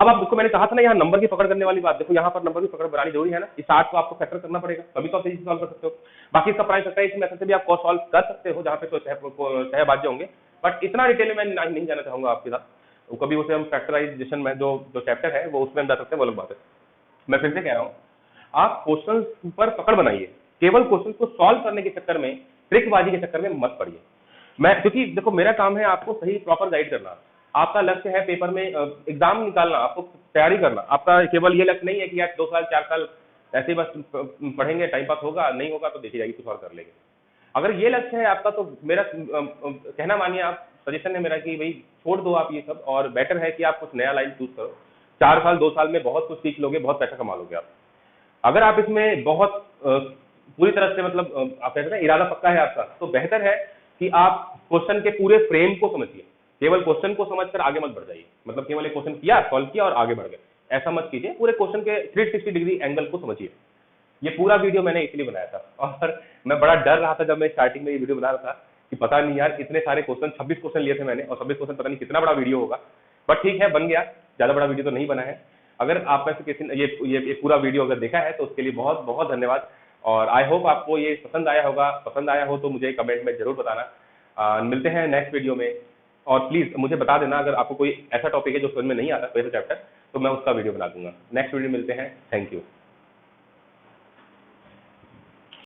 अब आप देखो मैंने कहा था ना यहाँ नंबर की पकड़ करने वाली बात, देखो यहाँ पर नंबर की पकड़ बनानी जरूरी है ना, इस 8 को आपको फैक्टर करना पड़ेगा, तभी तो आप इसे सॉल्व कर सकते हो। बाकी इसका प्राइम फैक्टर इस मेथड से भी आप सॉल्व कर सकते हो, जहाँ पे तो सहभाज्य होंगे, बट इतना डिटेल में मैं नहीं जाना चाहूंगा आपके साथ। कभी उसे हम फैक्टराइजेशन में जो चैप्टर है वो उसमें हम जा सकते हैं, वो अलग बात है। मैं फिर से कह रहा हूँ, आप क्वेश्चन पर पकड़ बनाइए, केवल क्वेश्चन को सॉल्व करने के चक्कर में, ट्रिकबाजी के चक्कर में मत पड़िए। मैं क्योंकि देखो मेरा काम है आपको सही प्रॉपर गाइड करना, आपका लक्ष्य है पेपर में एग्जाम निकालना, आपको तैयारी करना, आपका केवल ये लक्ष्य नहीं है कि यार 2 साल 4 साल ऐसे ही बस पढ़ेंगे, टाइम पास होगा, नहीं होगा तो देखी जाएगी, कुछ और कर लेंगे। अगर ये लक्ष्य है आपका तो मेरा कहना मानिए, आप सजेशन है मेरा कि भाई छोड़ दो आप ये सब, और बेटर है कि आप कुछ नया लाइन चूज करो। 4 साल 2 साल में बहुत कुछ सीख लोगे, बहुत पैसा कमा लोगे आप। अगर आप इसमें बहुत पूरी तरह से मतलब आप कहते हैं इरादा पक्का है आपका, तो बेहतर है कि आप क्वेश्चन के पूरे फ्रेम को समझिए, केवल क्वेश्चन को समझकर आगे मत बढ़ जाइए। मतलब केवल एक क्वेश्चन किया, सॉल्व किया और आगे बढ़ गए, ऐसा मत कीजिए। पूरे क्वेश्चन के 360 डिग्री एंगल को समझिए। ये पूरा वीडियो मैंने इसलिए बनाया था, और मैं बड़ा डर रहा था जब मैं स्टार्टिंग में ये वीडियो बना रहा था कि पता नहीं यार इतने सारे क्वेश्चन, 26 क्वेश्चन लिए थे मैंने, और 26 क्वेश्चन पता नहीं कितना बड़ा वीडियो होगा, बट ठीक है बन गया, ज्यादा बड़ा वीडियो तो नहीं बना है। अगर आप में से किसी ने ये पूरा वीडियो अगर देखा है तो उसके लिए बहुत बहुत धन्यवाद, और आई होप आपको ये पसंद आया होगा। पसंद आया हो तो मुझे कमेंट में जरूर बताना। मिलते हैं नेक्स्ट वीडियो में, और प्लीज मुझे बता देना अगर आपको कोई ऐसा टॉपिक है जो समझ में नहीं आता, कोई ऐसा चैप्टर, तो मैं उसका वीडियो बना दूंगा। नेक्स्ट वीडियो मिलते हैं, थैंक यू।